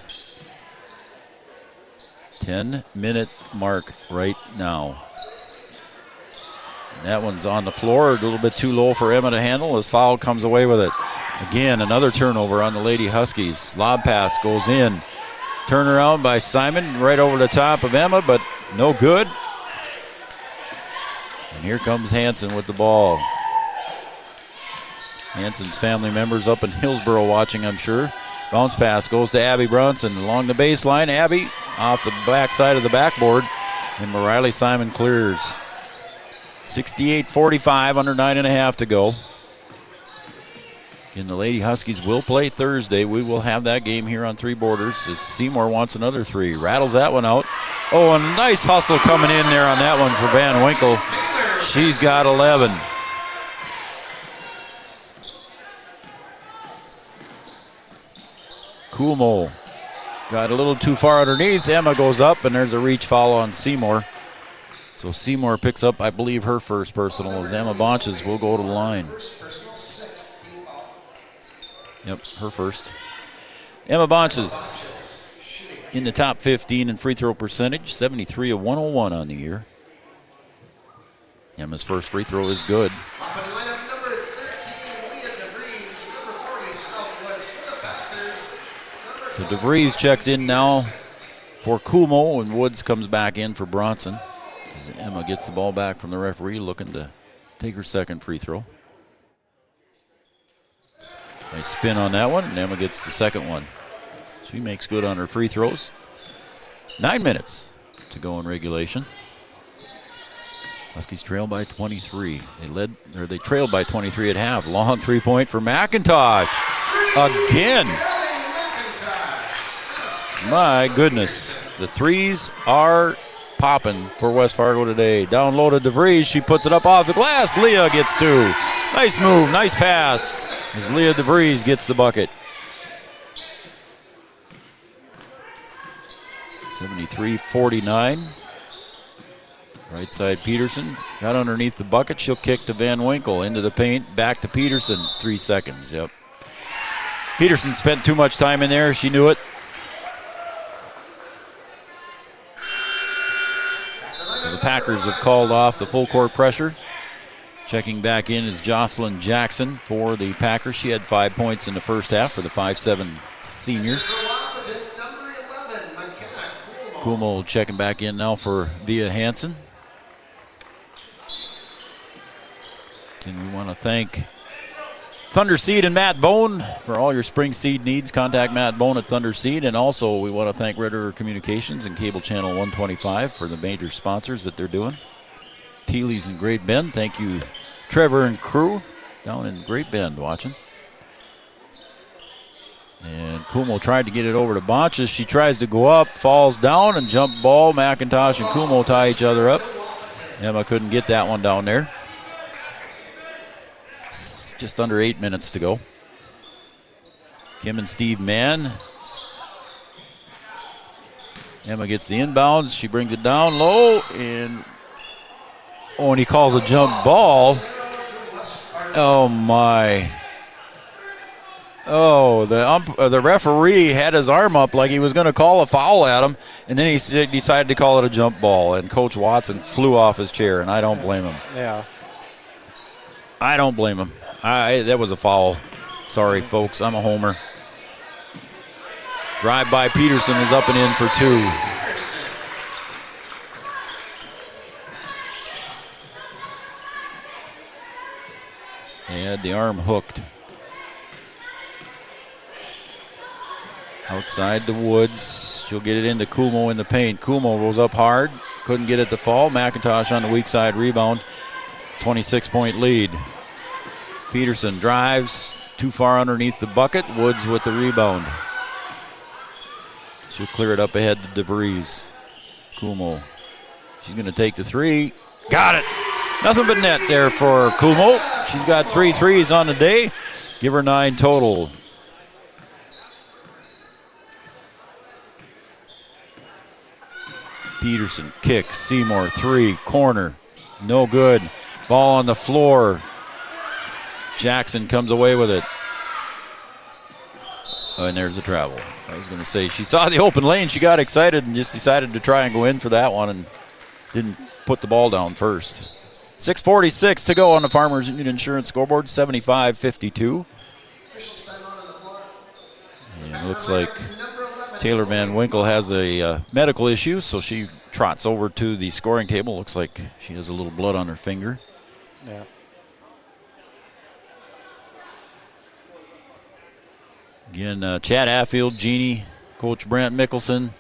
10-minute mark right now. And that one's on the floor, a little bit too low for Emma to handle as Fowl comes away with it. Again, another turnover on the Lady Huskies. Lob pass goes in. Turnaround by Simon right over the top of Emma, but no good. And here comes Hansen with the ball. Hansen's family members up in Hillsboro watching, I'm sure. Bounce pass goes to Abby Bronson along the baseline. Abby off the back side of the backboard. And Riley Simon clears. 68-45, under 9.5 to go. Again, the Lady Huskies will play Thursday. We will have that game here on Three Borders as Seymour wants another 3. Rattles that one out. Oh, a nice hustle coming in there on that one for Van Winkle. She's got 11. Kumo got a little too far underneath. Emma goes up, and there's a reach foul on Seymour. So Seymour picks up, I believe, her first personal as Emma Bonches will go to the line. Yep, her first. Emma Bonches in the top 15 in free throw percentage, 73 of 101 on the year. Emma's first free throw is good. So DeVries checks in now for Kumo, and Woods comes back in for Bronson. As Emma gets the ball back from the referee, looking to take her second free throw. Nice spin on that one, and Emma gets the second one. She makes good on her free throws. 9 minutes to go in regulation. Huskies trail by 23. They trailed by 23 at half. Long three-point for McIntosh. Again. My goodness. The threes are popping for West Fargo today. Down low to DeVries. She puts it up off the glass. Leah gets two. Nice move. Nice pass as Leah DeVries gets the bucket. 73-49. Right side Peterson got underneath the bucket. She'll kick to Van Winkle into the paint. Back to Peterson. 3 seconds. Yep. Peterson spent too much time in there. She knew it. The Packers have called off the full court pressure. Checking back in is Jocelyn Jackson for the Packers. She had 5 points in the first half for the 5'7" senior. Kumo checking back in now for Via Hansen. And we want to thank Thunder Seed and Matt Bone for all your spring seed needs. Contact Matt Bone at Thunder Seed. And also we want to thank Red River Communications and Cable Channel 125 for the major sponsors that they're doing. Teely's in Great Bend. Thank you, Trevor and crew down in Great Bend watching. And Kumo tried to get it over to Bonches. She tries to go up, falls down, and jump ball. McIntosh and Kumo tie each other up. Emma couldn't get that one down there. It's just under 8 minutes to go. Kim and Steve Mann. Emma gets the inbounds. She brings it down low, and he calls a jump ball. Oh, my. Oh, the referee had his arm up like he was going to call a foul at him, and then he decided to call it a jump ball, and Coach Watson flew off his chair, and I don't blame him. Yeah. I don't blame him. That was a foul. Sorry, folks. I'm a homer. Drive by Peterson is up and in for two. They had the arm hooked. Outside the Woods. She'll get it into Kumo in the paint. Kumo rolls up hard. Couldn't get it to fall. McIntosh on the weak side rebound. 26-point lead. Peterson drives too far underneath the bucket. Woods with the rebound. She'll clear it up ahead to DeVries. Kumo. She's going to take the three. Got it. Nothing but net there for Kumo. She's got 3 threes on the day. Give her 9 total. Peterson kicks. Seymour 3. Corner. No good. Ball on the floor. Jackson comes away with it. Oh, and there's a travel. I was going to say, she saw the open lane. She got excited and just decided to try and go in for that one and didn't put the ball down first. 6:46 to go on the Farmers Union Insurance scoreboard, 75-52. And it looks like Taylor Van Winkle has a medical issue, so she trots over to the scoring table. Looks like she has a little blood on her finger. Yeah. Again, Chad Affield, Jeannie, Coach Brent Mickelson,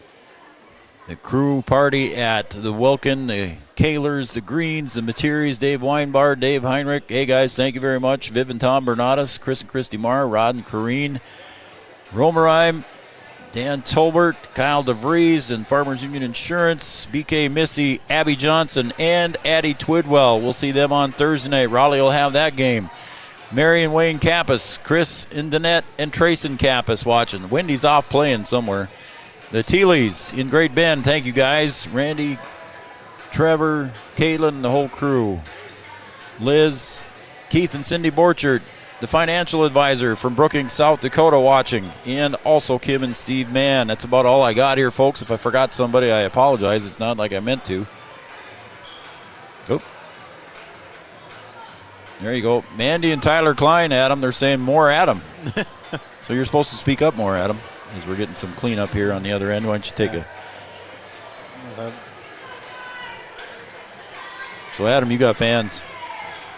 the crew party at the Wilkin, the Kahlers, the Greens, the Materies, Dave Weinbard, Dave Heinrich. Hey, guys, thank you very much. Viv and Tom Bernadas, Chris and Christy Marr, Rod and Corrine, Romerheim, Dan Tolbert, Kyle DeVries, and Farmers Union Insurance, BK Missy, Abby Johnson, and Addie Twidwell. We'll see them on Thursday night. Raleigh will have that game. Mary and Wayne Kappas, Chris and Danette and Trayson Kappas watching. Wendy's off playing somewhere. The Teeleys in Great Bend, thank you guys. Randy, Trevor, Caitlin, the whole crew. Liz, Keith and Cindy Borchert, the financial advisor from Brookings, South Dakota watching. And also Kim and Steve Mann. That's about all I got here, folks. If I forgot somebody, I apologize. It's not like I meant to. Oop. There you go. Mandy and Tyler Klein, Adam. They're saying more Adam. So you're supposed to speak up more, Adam, as we're getting some cleanup here on the other end. Why don't you take a... So, Adam, you got fans.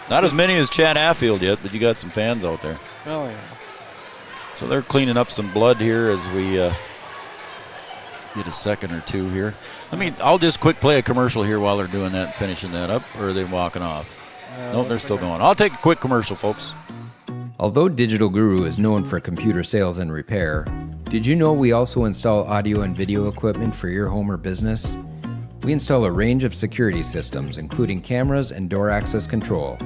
Not as many as Chad Affield yet, but you got some fans out there. Oh, yeah. So they're cleaning up some blood here as we get a second or two here. I'll just quick play a commercial here while they're doing that and finishing that up, or are they walking off? Nope, they're still going. I'll take a quick commercial, folks. Although Digital Guru is known for computer sales and repair, did you know we also install audio and video equipment for your home or business? We install a range of security systems, including cameras and door access control.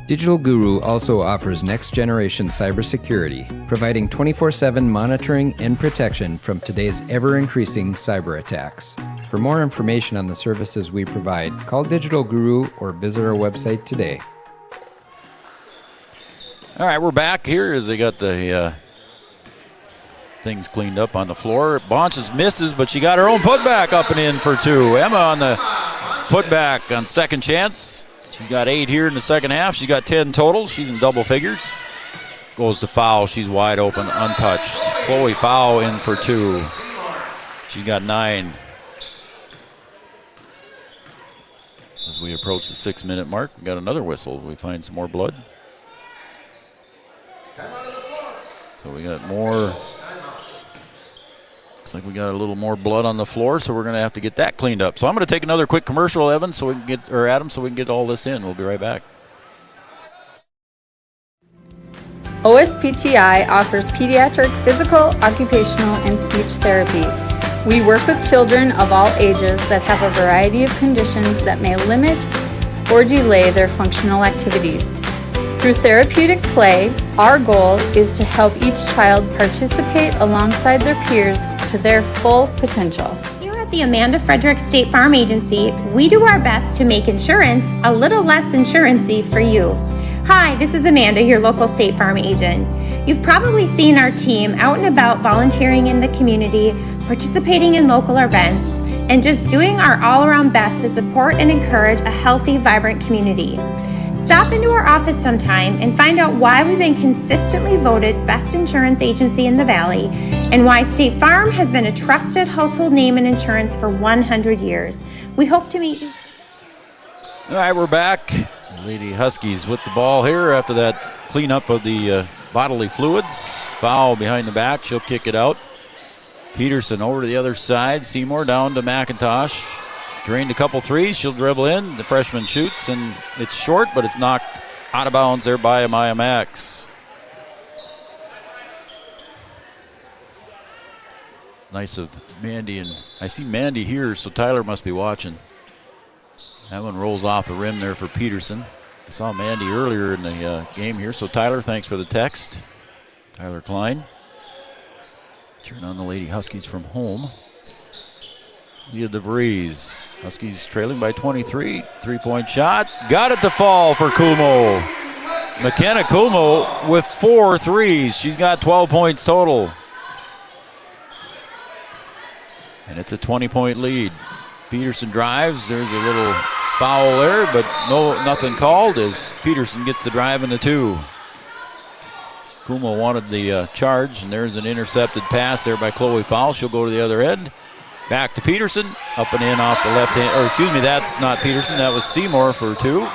Digital Guru also offers next-generation cybersecurity, providing 24/7 monitoring and protection from today's ever-increasing cyber attacks. For more information on the services we provide, call Digital Guru or visit our website today. All right, we're back here as they got the things cleaned up on the floor. Bonches misses, but she got her own putback up and in for two. Emma on the putback on second chance. She's got 8 here in the second half. She's got 10 total. She's in double figures. Goes to foul. She's wide open, untouched. Chloe foul in for 2. She's got 9. As we approach the 6-minute mark, we got another whistle. We find some more blood. So we got more. Looks like we got a little more blood on the floor, so we're going to have to get that cleaned up. So I'm going to take another quick commercial, Evan, so we can get, or Adam, so we can get all this in. We'll be right back. OSPTI offers pediatric physical, occupational, and speech therapy. We work with children of all ages that have a variety of conditions that may limit or delay their functional activities. Through therapeutic play, our goal is to help each child participate alongside their peers to their full potential. Here at the Amanda Frederick State Farm Agency, we do our best to make insurance a little less insurance-y for you. Hi, this is Amanda, your local State Farm agent. You've probably seen our team out and about volunteering in the community, participating in local events, and just doing our all-around best to support and encourage a healthy, vibrant community. Stop into our office sometime and find out why we've been consistently voted best insurance agency in the Valley and why State Farm has been a trusted household name in insurance for 100 years. We hope to meet you. All right, we're back. Lady Huskies with the ball here after that cleanup of the bodily fluids. Foul behind the back. She'll kick it out. Peterson over to the other side. Seymour down to McIntosh. Drained a couple threes. She'll dribble in. The freshman shoots, and it's short, but it's knocked out of bounds there by Amaya Max. Nice of Mandy, and I see Mandy here, so Tyler must be watching. That one rolls off the rim there for Peterson. I saw Mandy earlier in the game here, so Tyler, thanks for the text. Tyler Klein. Turn on the Lady Huskies from home. Leah DeVries. Huskies trailing by 23. Three-point shot. Got it to fall for Kumo. McKenna Kumo with 4 threes. She's got 12 points total. And it's a 20-point lead. Peterson drives. There's a little foul there, but nothing called as Peterson gets the drive in the 2. Kumo wanted the charge, and there's an intercepted pass there by Chloe Fowl. She'll go to the other end. Back to Peterson, up and in off the left hand, or excuse me, that's not Peterson, that was Seymour for 2.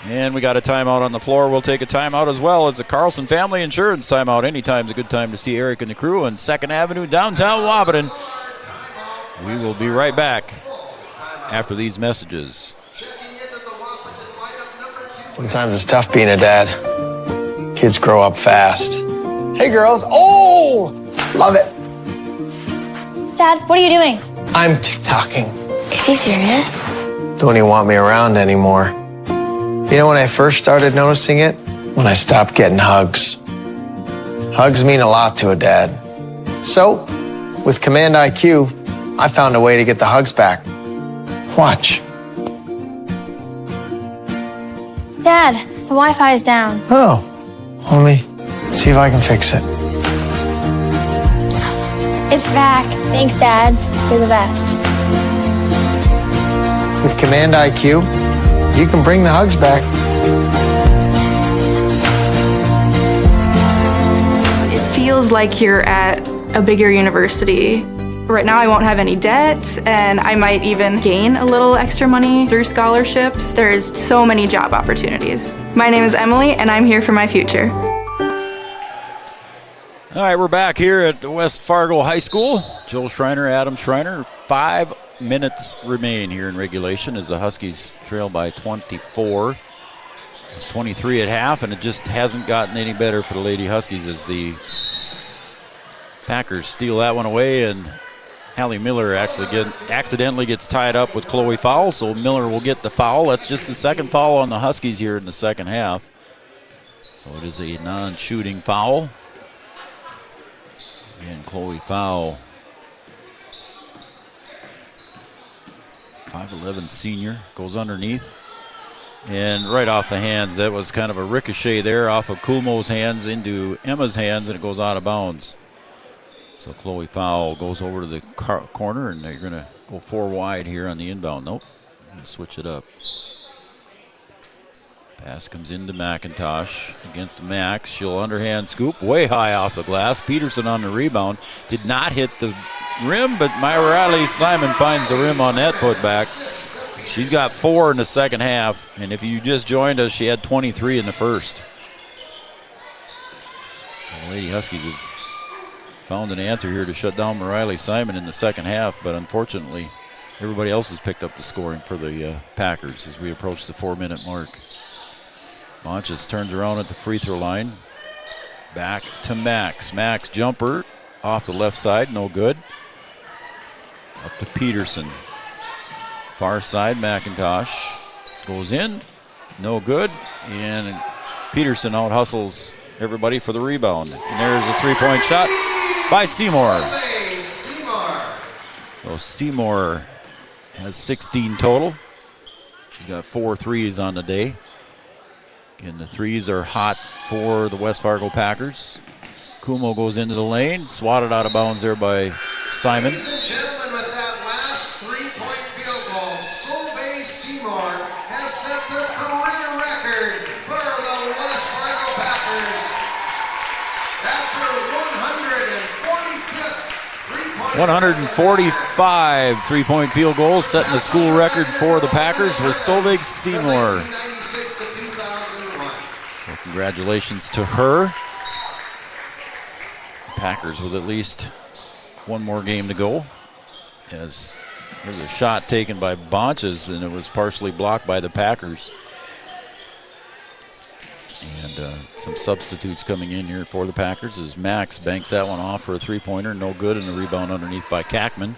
And we got a timeout on the floor. We'll take a timeout as well as a Carlson Family Insurance timeout. Anytime's a good time to see Eric and the crew on 2nd Avenue, downtown Wahpeton. We will be right back after these messages. Sometimes it's tough being a dad. Kids grow up fast. Hey girls, oh, love it. Dad, what are you doing? I'm TikToking. Is he serious? Don't even want me around anymore. You know when I first started noticing it? When I stopped getting hugs. Hugs mean a lot to a dad. So, with Command IQ, I found a way to get the hugs back. Watch. Dad, the Wi-Fi is down. Oh, let me see if I can fix it. It's back. Thanks, Dad. You're the best. With Command IQ, you can bring the hugs back. It feels like you're at a bigger university. Right now I won't have any debt, and I might even gain a little extra money through scholarships. There's so many job opportunities. My name is Emily, and I'm here for my future. All right, we're back here at West Fargo High School. Joel Schreiner, Adam Schreiner. 5 minutes remain here in regulation as the Huskies trail by 24. It's 23 at half, and it just hasn't gotten any better for the Lady Huskies as the Packers steal that one away, and Hallie Miller accidentally gets tied up with Chloe Fowl, so Miller will get the foul. That's just the second foul on the Huskies here in the second half. So it is a non-shooting foul. And Chloe Fowl, 5'11" senior, goes underneath. And right off the hands, that was kind of a ricochet there off of Kumo's hands into Emma's hands, and it goes out of bounds. So Chloe Fowl goes over to the corner, and they're going to go 4 wide here on the inbound. Nope, switch it up. Pass comes into McIntosh against Max. She'll underhand scoop way high off the glass. Peterson on the rebound. Did not hit the rim, but Myra Riley Simon finds the rim on that putback. She's got 4 in the second half, and if you just joined us, she had 23 in the first. So the Lady Huskies have found an answer here to shut down Riley Simon in the second half, but unfortunately, everybody else has picked up the scoring for the Packers as we approach the 4-minute mark. Bonches turns around at the free throw line. Back to Max. Max jumper off the left side, no good. Up to Peterson. Far side, McIntosh goes in, no good. And Peterson out hustles everybody for the rebound. And there's a 3-point shot by Seymour. So Seymour has 16 total. She's got 4 threes on the day. And the threes are hot for the West Fargo Packers. Kumo goes into the lane, swatted out of bounds there by Simon. Ladies and gentlemen, with that last 3-point field goal, Solveig Seymour has set the career record for the West Fargo Packers. That's her 145th 145 three-point field goals, setting the school record for the Packers was Solveig Seymour. So congratulations to her. The Packers with at least one more game to go, as there was a shot taken by Bonches, and it was partially blocked by the Packers. And some substitutes coming in here for the Packers as Max banks that one off for a 3-pointer, no good, and a rebound underneath by Kackman.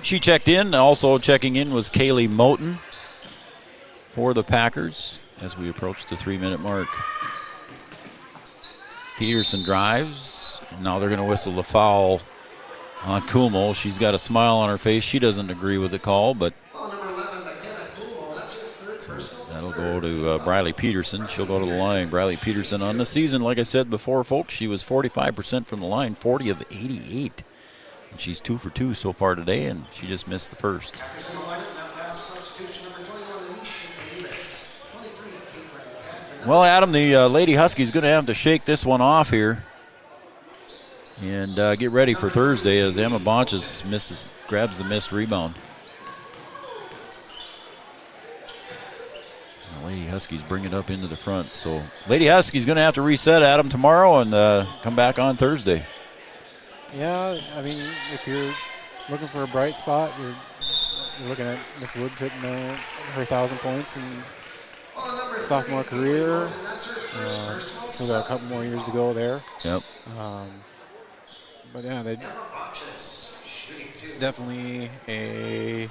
She checked in. Also checking in was Kaylee Moten for the Packers as we approach the 3-minute mark. Peterson drives. Now they're going to whistle the foul on Kumo. She's got a smile on her face. She doesn't agree with the call, but that'll go to Briley Peterson. She'll go to the line. Briley Peterson on the season, like I said before, folks, she was 45% from the line, 40 of 88. And she's 2 for 2 so far today, and she just missed the first. Well, Adam, the Lady Huskies going to have to shake this one off here and get ready for Thursday as Emma Bonches grabs the missed rebound. Lady Huskies bring it up into the front. So Lady Huskies going to have to reset, Adam, tomorrow and come back on Thursday. Yeah, I mean, if you're looking for a bright spot, you're looking at Miss Woods hitting her 1,000 points in sophomore career. Still got a couple more years to go there. Yep. But yeah, It's definitely a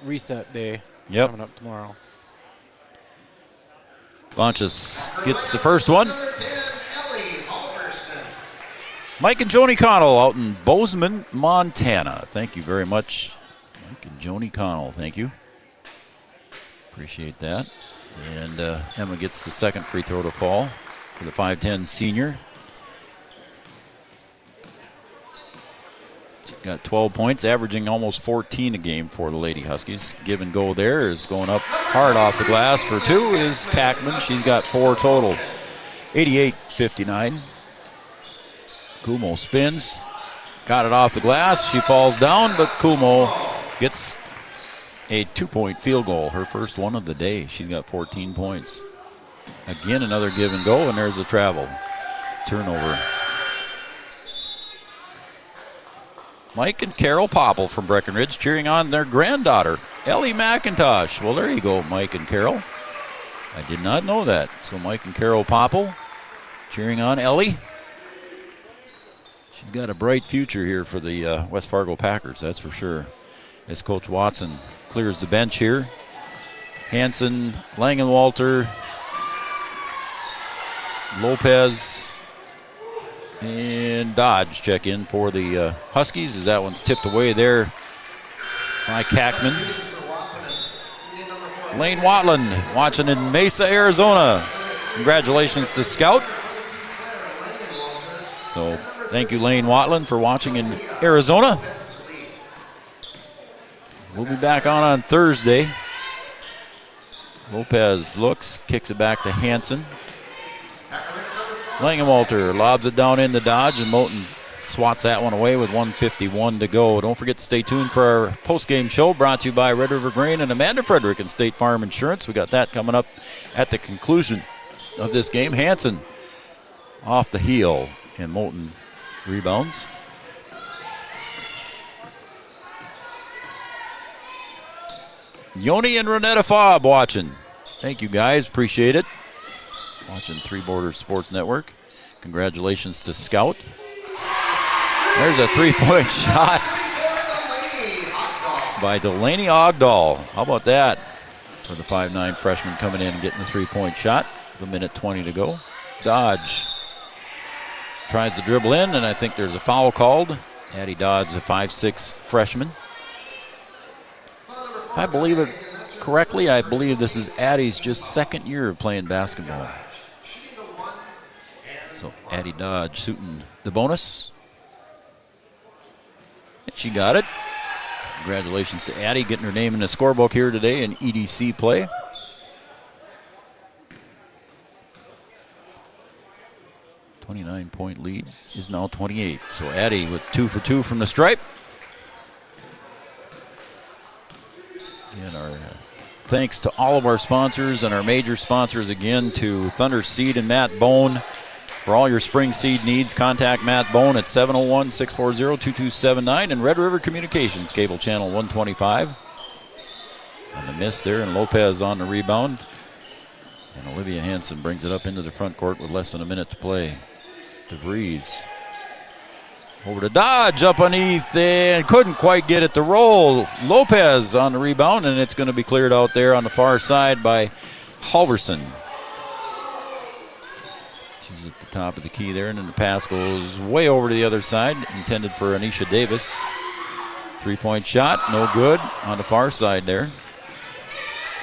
reset day coming up tomorrow. Launches gets the first one. Mike and Joni Connell out in Bozeman, Montana. Thank you very much, Mike and Joni Connell. Thank you. Appreciate that. And Emma gets the second free throw to fall for the 5'10 senior. She got 12 points, averaging almost 14 a game for the Lady Huskies. Give and go there is going up hard off the glass for two is Kackman. She's got 4 total. 88-59. Kumo spins, got it off the glass. She falls down, but Kumo gets a 2-point field goal, her first one of the day. She's got 14 points. Again, another give and go, and there's a travel. Turnover. Mike and Carol Popple from Breckenridge cheering on their granddaughter, Ellie McIntosh. Well, there you go, Mike and Carol. I did not know that. So Mike and Carol Popple cheering on Ellie. She's got a bright future here for the West Fargo Packers, that's for sure. As Coach Watson clears the bench here. Hansen, Langenwalter, Lopez, and Dodge check in for the Huskies as that one's tipped away there by Kackman. Lane Watland watching in Mesa, Arizona. Congratulations to Scout. So thank you, Lane Watland, for watching in Arizona. We'll be back on Thursday. Lopez looks, kicks it back to Hansen. Langenwalter lobs it down in the Dodge, and Moten swats that one away with 1:51 to go. Don't forget to stay tuned for our post-game show brought to you by Red River Grain and Amanda Frederick and State Farm Insurance. We got that coming up at the conclusion of this game. Hansen off the heel, and Moten rebounds. Yoni and Renetta Fobb watching. Thank you, guys. Appreciate it. Watching Three Borders Sports Network. Congratulations to Scout. There's a 3-point shot by Delaney Ogdahl. How about that? For the 5'9 freshman coming in and getting the 3-point shot. A minute 20 to go. Dodge tries to dribble in, and I think there's a foul called. Addie Dodge, a 5'6 freshman. If I believe it correctly, I believe this is Addie's just second year of playing basketball. So Addie Dodge shooting the bonus. And she got it. Congratulations to Addie getting her name in the scorebook here today in EDC play. A 29-point lead is now 28. So Addie with 2 for 2 from the stripe. Again, our thanks to all of our sponsors and our major sponsors again, to Thunder Seed and Matt Bone. For all your spring seed needs, contact Matt Bone at 701-640-2279 and Red River Communications, cable channel 125. On the miss there, and Lopez on the rebound. And Olivia Hansen brings it up into the front court with less than a minute to play. DeVries over to Dodge up underneath and couldn't quite get it to roll. Lopez on the rebound, and it's going to be cleared out there on the far side by Halverson. She's at the top of the key there, and then the pass goes way over to the other side, intended for Anisha Davis. 3-point shot, no good on the far side there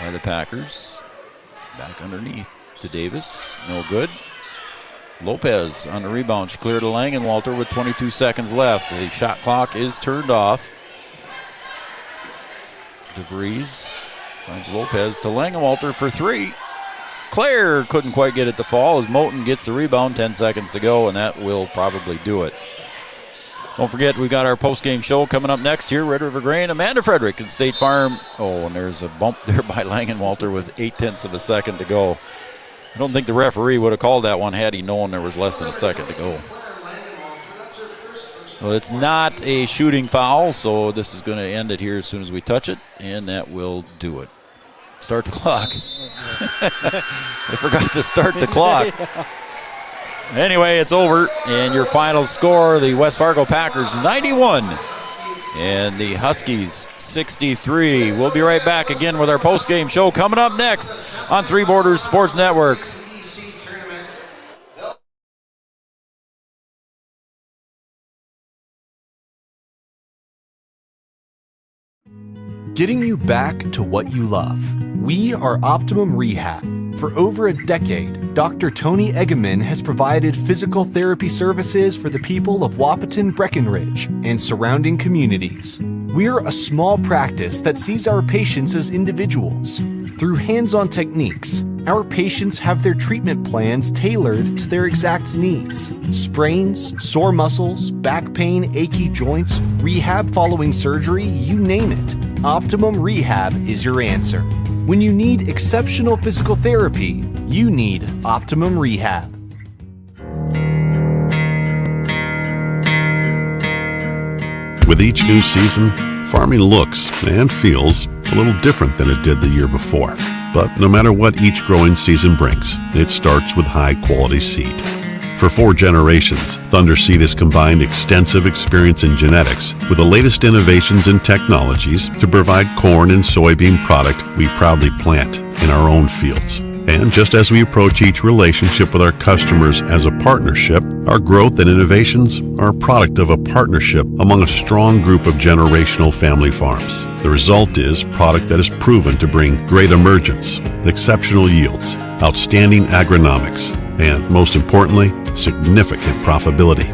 by the Packers. Back underneath to Davis, no good. Lopez on the rebound. She cleared to Langenwalter with 22 seconds left. The shot clock is turned off. DeVries finds Lopez to Langenwalter for 3. Claire couldn't quite get it to fall as Moten gets the rebound. 10 seconds to go, and that will probably do it. Don't forget, we've got our post-game show coming up next here. Red River Grain, Amanda Frederick and State Farm. Oh, and there's a bump there by Langenwalter with 0.8 of a second to go. I don't think the referee would have called that one had he known there was less than a second to go. Well, it's not a shooting foul, so this is going to end it here as soon as we touch it, and that will do it. Start the clock. I forgot to start the clock. Anyway, it's over, and your final score, the West Fargo Packers 91 and the Huskies 63. We'll be right back again with our post-game show coming up next on Three Borders Sports Network. Getting you back to what you love. We are Optimum Rehab. For over a decade, Dr. Tony Egeman has provided physical therapy services for the people of Wahpeton, Breckenridge, and surrounding communities. We're a small practice that sees our patients as individuals. Through hands-on techniques, our patients have their treatment plans tailored to their exact needs. Sprains, sore muscles, back pain, achy joints, rehab following surgery, you name it. Optimum Rehab is your answer. When you need exceptional physical therapy, you need Optimum Rehab. With each new season, farming looks and feels a little different than it did the year before. But no matter what each growing season brings, it starts with high-quality seed. For 4 generations, Thunder Seed has combined extensive experience in genetics with the latest innovations and technologies to provide corn and soybean product we proudly plant in our own fields. And just as we approach each relationship with our customers as a partnership, our growth and innovations are a product of a partnership among a strong group of generational family farms. The result is product that is proven to bring great emergence, exceptional yields, outstanding agronomics, and most importantly, significant profitability.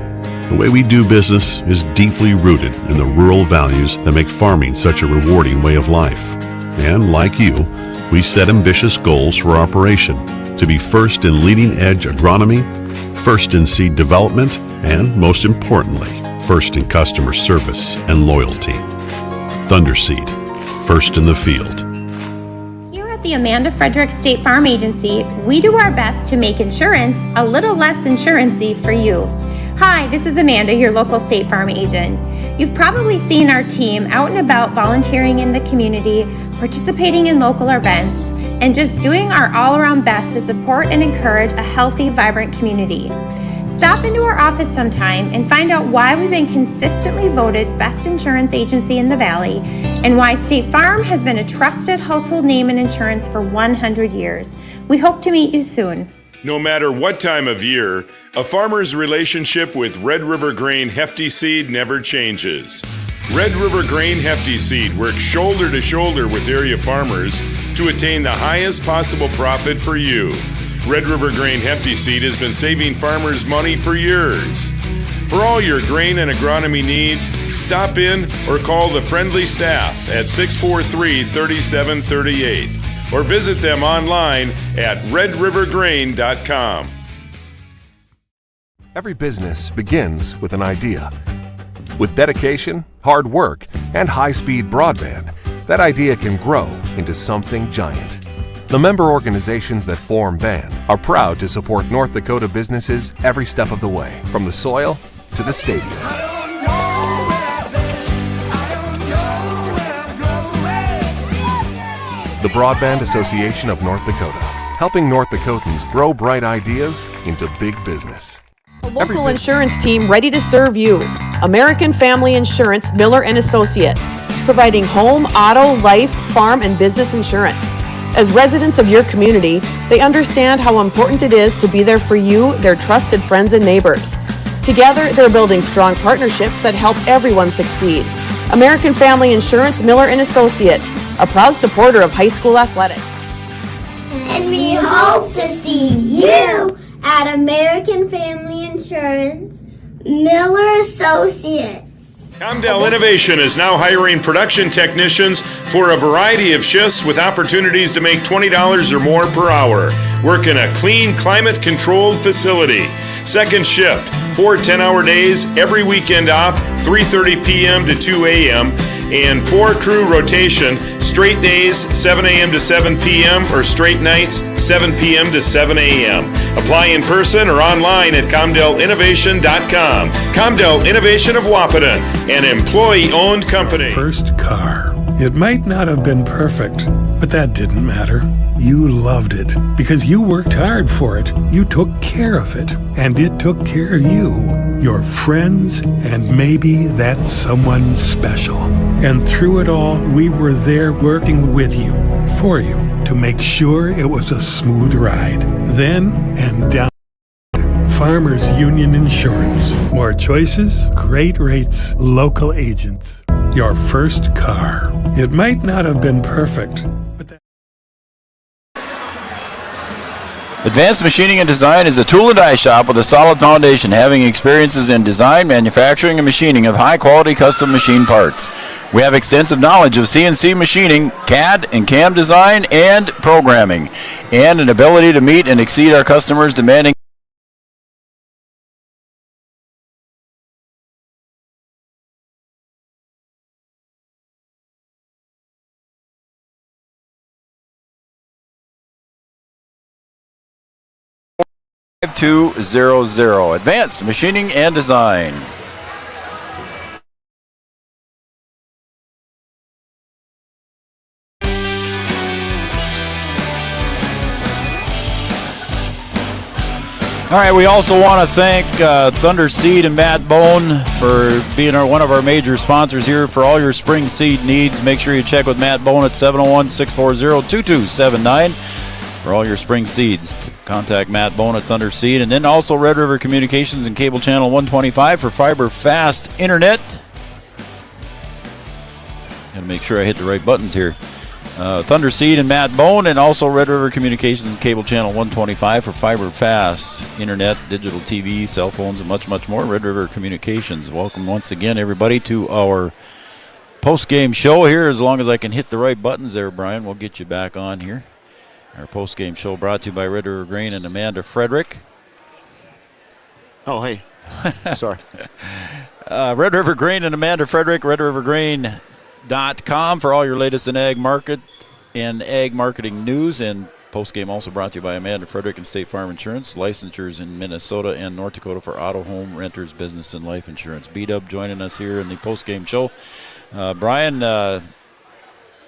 The way we do business is deeply rooted in the rural values that make farming such a rewarding way of life. And like you, we set ambitious goals for our operation to be first in leading-edge agronomy, first in seed development, and most importantly, first in customer service and loyalty. Thunder Seed, first in the field. Here at the Amanda Frederick State Farm Agency, we do our best to make insurance a little less insurance-y for you. Hi, this is Amanda, your local State Farm agent. You've probably seen our team out and about volunteering in the community, participating in local events, and just doing our all-around best to support and encourage a healthy, vibrant community. Stop into our office sometime and find out why we've been consistently voted best insurance agency in the Valley and why State Farm has been a trusted household name in insurance for 100 years. We hope to meet you soon. No matter what time of year, a farmer's relationship with Red River Grain Hefty Seed never changes. Red River Grain Hefty Seed works shoulder to shoulder with area farmers to attain the highest possible profit for you. Red River Grain Hefty Seed has been saving farmers money for years. For all your grain and agronomy needs, stop in or call the friendly staff at 643-3738 or visit them online at redrivergrain.com. Every business begins with an idea. With dedication, hard work, and high-speed broadband, that idea can grow into something giant. The member organizations that form BAND are proud to support North Dakota businesses every step of the way, from the soil to the stadium. The Broadband Association of North Dakota, helping North Dakotans grow bright ideas into big business. A local insurance team ready to serve you. American Family Insurance, Miller & Associates, providing home, auto, life, farm, and business insurance. As residents of your community, they understand how important it is to be there for you, their trusted friends and neighbors. Together, they're building strong partnerships that help everyone succeed. American Family Insurance, Miller & Associates, a proud supporter of high school athletics. And we hope to see you at American Family Insurance, Miller Associates. Comdell Innovation is now hiring production technicians for a variety of shifts with opportunities to make $20 or more per hour. Work in a clean, climate-controlled facility. Second shift, 4 10-hour days, every weekend off, 3:30 p.m. to 2 a.m., and 4-crew rotation, straight days, 7 a.m. to 7 p.m., or straight nights, 7 p.m. to 7 a.m. Apply in person or online at ComdellInnovation.com. Comdell Innovation of Wahpeton, an employee-owned company. First car. It might not have been perfect, But that didn't matter. You loved it because you worked hard for it. You took care of it, and it took care of you, your friends, and maybe that someone special. And through it all, we were there working with you, for you, to make sure it was a smooth ride. Then and down. Farmers Union Insurance. More choices, great rates, local agents. Your first car. It might not have been perfect, but that... Advanced Machining and Design is a tool and die shop with a solid foundation, having experiences in design, manufacturing, and machining of high-quality custom machine parts. We have extensive knowledge of CNC machining, CAD and CAM design, and programming, and an ability to meet and exceed our customers' demanding. $5200. Advanced Machining and Design. All right, we also want to thank Thunder Seed and Matt Bone for being one of our major sponsors here for all your spring seed needs. Make sure you check with Matt Bone at 701-640-2279 for all your spring seeds. Contact Matt Bone at Thunder Seed. And then also Red River Communications and Cable Channel 125 for fiber fast internet. Got to make sure I hit the right buttons here. Thunder Seed and Matt Bone, and also Red River Communications and Cable Channel 125 for fiber fast internet, digital TV, cell phones, and much, much more. Red River Communications. Welcome once again, everybody, to our post-game show here. As long as I can hit the right buttons there, Brian, we'll get you back on here. Our post-game show brought to you by Red River Grain and Amanda Frederick. Oh, hey. Sorry. Red River Grain and Amanda Frederick, redrivergrain.com for all your latest in ag market and ag marketing news. And postgame also brought to you by Amanda Frederick and State Farm Insurance, licensures in Minnesota and North Dakota for auto, home, renters, business, and life insurance. B-Dub joining us here in the postgame show. Brian,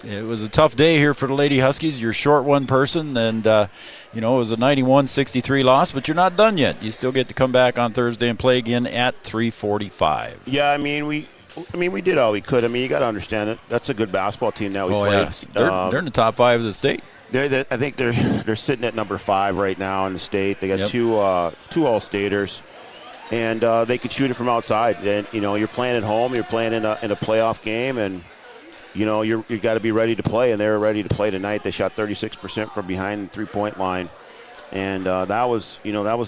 it was a tough day here for the Lady Huskies. You're short one person, and it was a 91-63 loss, but you're not done yet. You still get to come back on Thursday and play again at 3:45. Yeah, I mean, we did all we could. I mean, you got to understand that that's a good basketball team that we played. Yeah. They're in the top 5 of the state. I think they're sitting at number 5 right now in the state. They got two All-Staters, and they could shoot it from outside. And you're playing at home. You're playing in a playoff game, and you got to be ready to play. And they were ready to play tonight. They shot 36% from behind the three-point line. And that was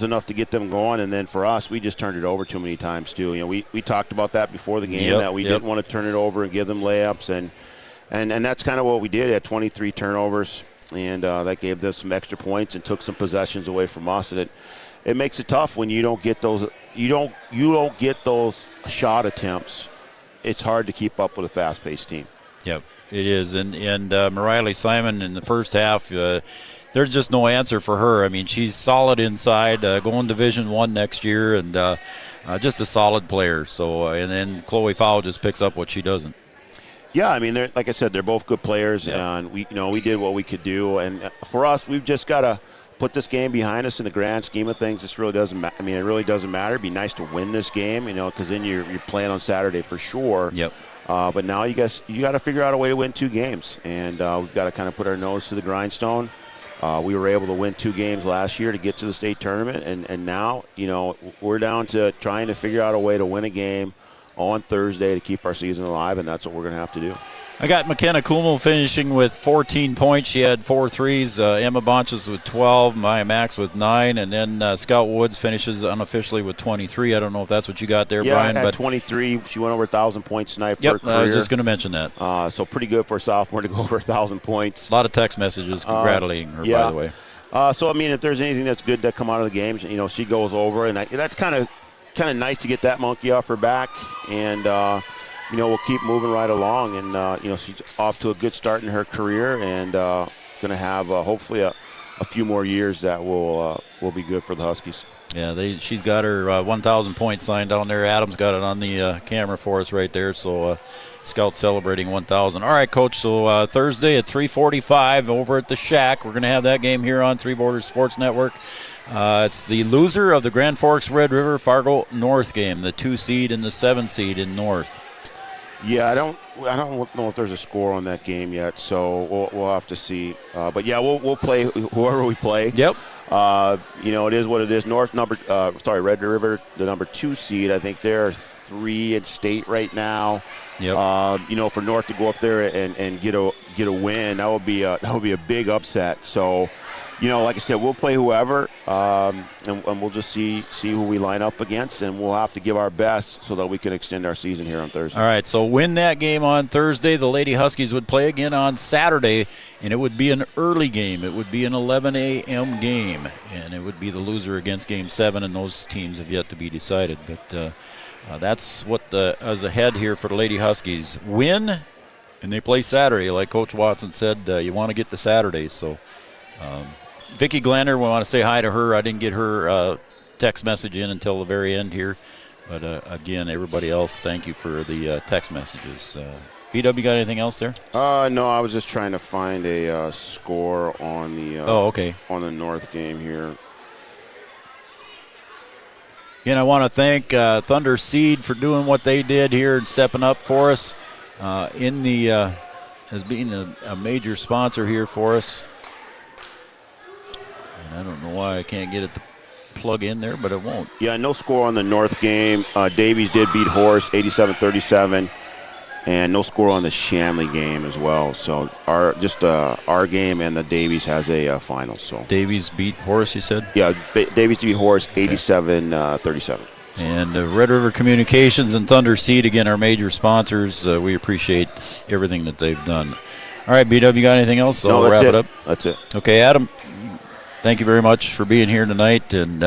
enough to get them going. And then for us, we just turned it over too many times too. We talked about that before the game, that we didn't want to turn it over and give them layups, and that's kind of what we did. At 23 turnovers, and that gave them some extra points and took some possessions away from us. And it makes it tough when you don't get those shot attempts. It's hard to keep up with a fast-paced team. Yep, it is. And Mariley Simon in the first half. There's just no answer for her. I mean, she's solid inside, going Division I next year, and just a solid player. So, and then Chloe Fowl just picks up what she doesn't. Yeah, I mean, like I said, they're both good players, and we did what we could do. And for us, we've just got to put this game behind us in the grand scheme of things. This really doesn't matter. I mean, it really doesn't matter. It'd be nice to win this game, because then you're playing on Saturday for sure. Yep. But now you got to figure out a way to win 2 games, and we've got to kind of put our nose to the grindstone. We were able to win 2 games last year to get to the state tournament, and now, we're down to trying to figure out a way to win a game on Thursday to keep our season alive, and that's what we're going to have to do. I got McKenna Kummel finishing with 14 points. She had 4 threes. Emma Bonches with 12, Maya Max with 9, and then Scout Woods finishes unofficially with 23. I don't know if that's what you got there, Brian. But 23. She went over 1,000 points tonight for her career. I was just going to mention that. So pretty good for a sophomore to go over 1,000 points. A lot of text messages congratulating her, by the way. So, I mean, if there's anything that's good that come out of the game, she goes over, and that's kind of nice to get that monkey off her back, and we'll keep moving right along. And she's off to a good start in her career, and going to have hopefully a few more years that will be good for the Huskies. Yeah, she's got her 1,000 point sign down there. Adam's got it on the camera for us right there. So Scout celebrating 1,000. All right, Coach. So Thursday at 3:45 over at the Shack. We're going to have that game here on Three Borders Sports Network. It's the loser of the Grand Forks Red River Fargo North game, the 2 seed and the 7 seed in North. Yeah, I don't know if there's a score on that game yet, so we'll have to see. But yeah, we'll play whoever we play. Yep. It is what it is. Red River, the number 2 seed. I think they're 3 in state right now. Yep. For North to go up there and get a win, that would be a big upset. So, like I said, we'll play whoever, and we'll just see who we line up against, and we'll have to give our best so that we can extend our season here on Thursday. All right, so win that game on Thursday. The Lady Huskies would play again on Saturday, and it would be an early game. It would be an 11 a.m. game, and it would be the loser against Game 7, and those teams have yet to be decided. But that's what is ahead here for the Lady Huskies. Win, and they play Saturday. Like Coach Watson said, you want to get to Saturday, so... Vicki Glander, we want to say hi to her. I didn't get her text message in until the very end here. But, again, everybody else, thank you for the text messages. BW, got anything else there? No, I was just trying to find a score on the on the North game here. Again, I want to thank Thunder Seed for doing what they did here and stepping up for us as being a major sponsor here for us. I don't know why I can't get it to plug in there, but it won't. Yeah, no score on the North game. Davies did beat Horace 87-37, and no score on the Shanley game as well. So our game and the Davies has a final. So Davies beat Horace, you said? Yeah, Davies beat Horace 87-37. And Red River Communications and Thunder Seed, again, our major sponsors. We appreciate everything that they've done. All right, BW, got anything else? No, I'll wrap it up. That's it. Okay, Adam. Thank you very much for being here tonight, and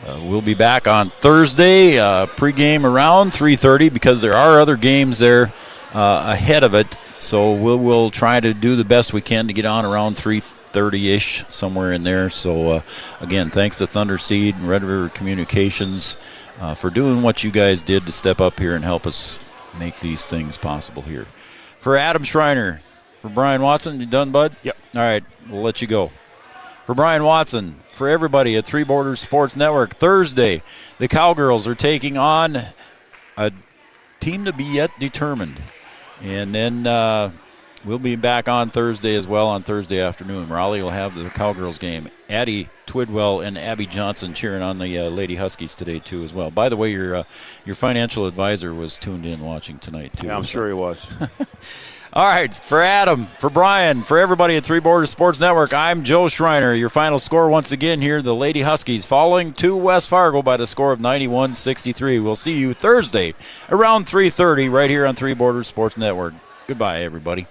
we'll be back on Thursday, pregame around 3:30, because there are other games there ahead of it. So we'll try to do the best we can to get on around 3:30-ish, somewhere in there. So, again, thanks to Thunder Seed and Red River Communications for doing what you guys did to step up here and help us make these things possible here. For Adam Schreiner, for Brian Watson, you done, bud? Yep. All right, we'll let you go. For Brian Watson, for everybody at Three Borders Sports Network, Thursday, the Cowgirls are taking on a team to be yet determined. And then we'll be back on Thursday as well, on Thursday afternoon. Raleigh will have the Cowgirls game. Addie Twidwell and Abby Johnson cheering on the Lady Huskies today, too, as well. By the way, your financial advisor was tuned in watching tonight, too. Yeah, I'm sure he was. All right, for Adam, for Brian, for everybody at Three Borders Sports Network, I'm Joe Schreiner. Your final score once again here, the Lady Huskies falling to West Fargo by the score of 91-63. We'll see you Thursday around 3:30 right here on Three Borders Sports Network. Goodbye, everybody.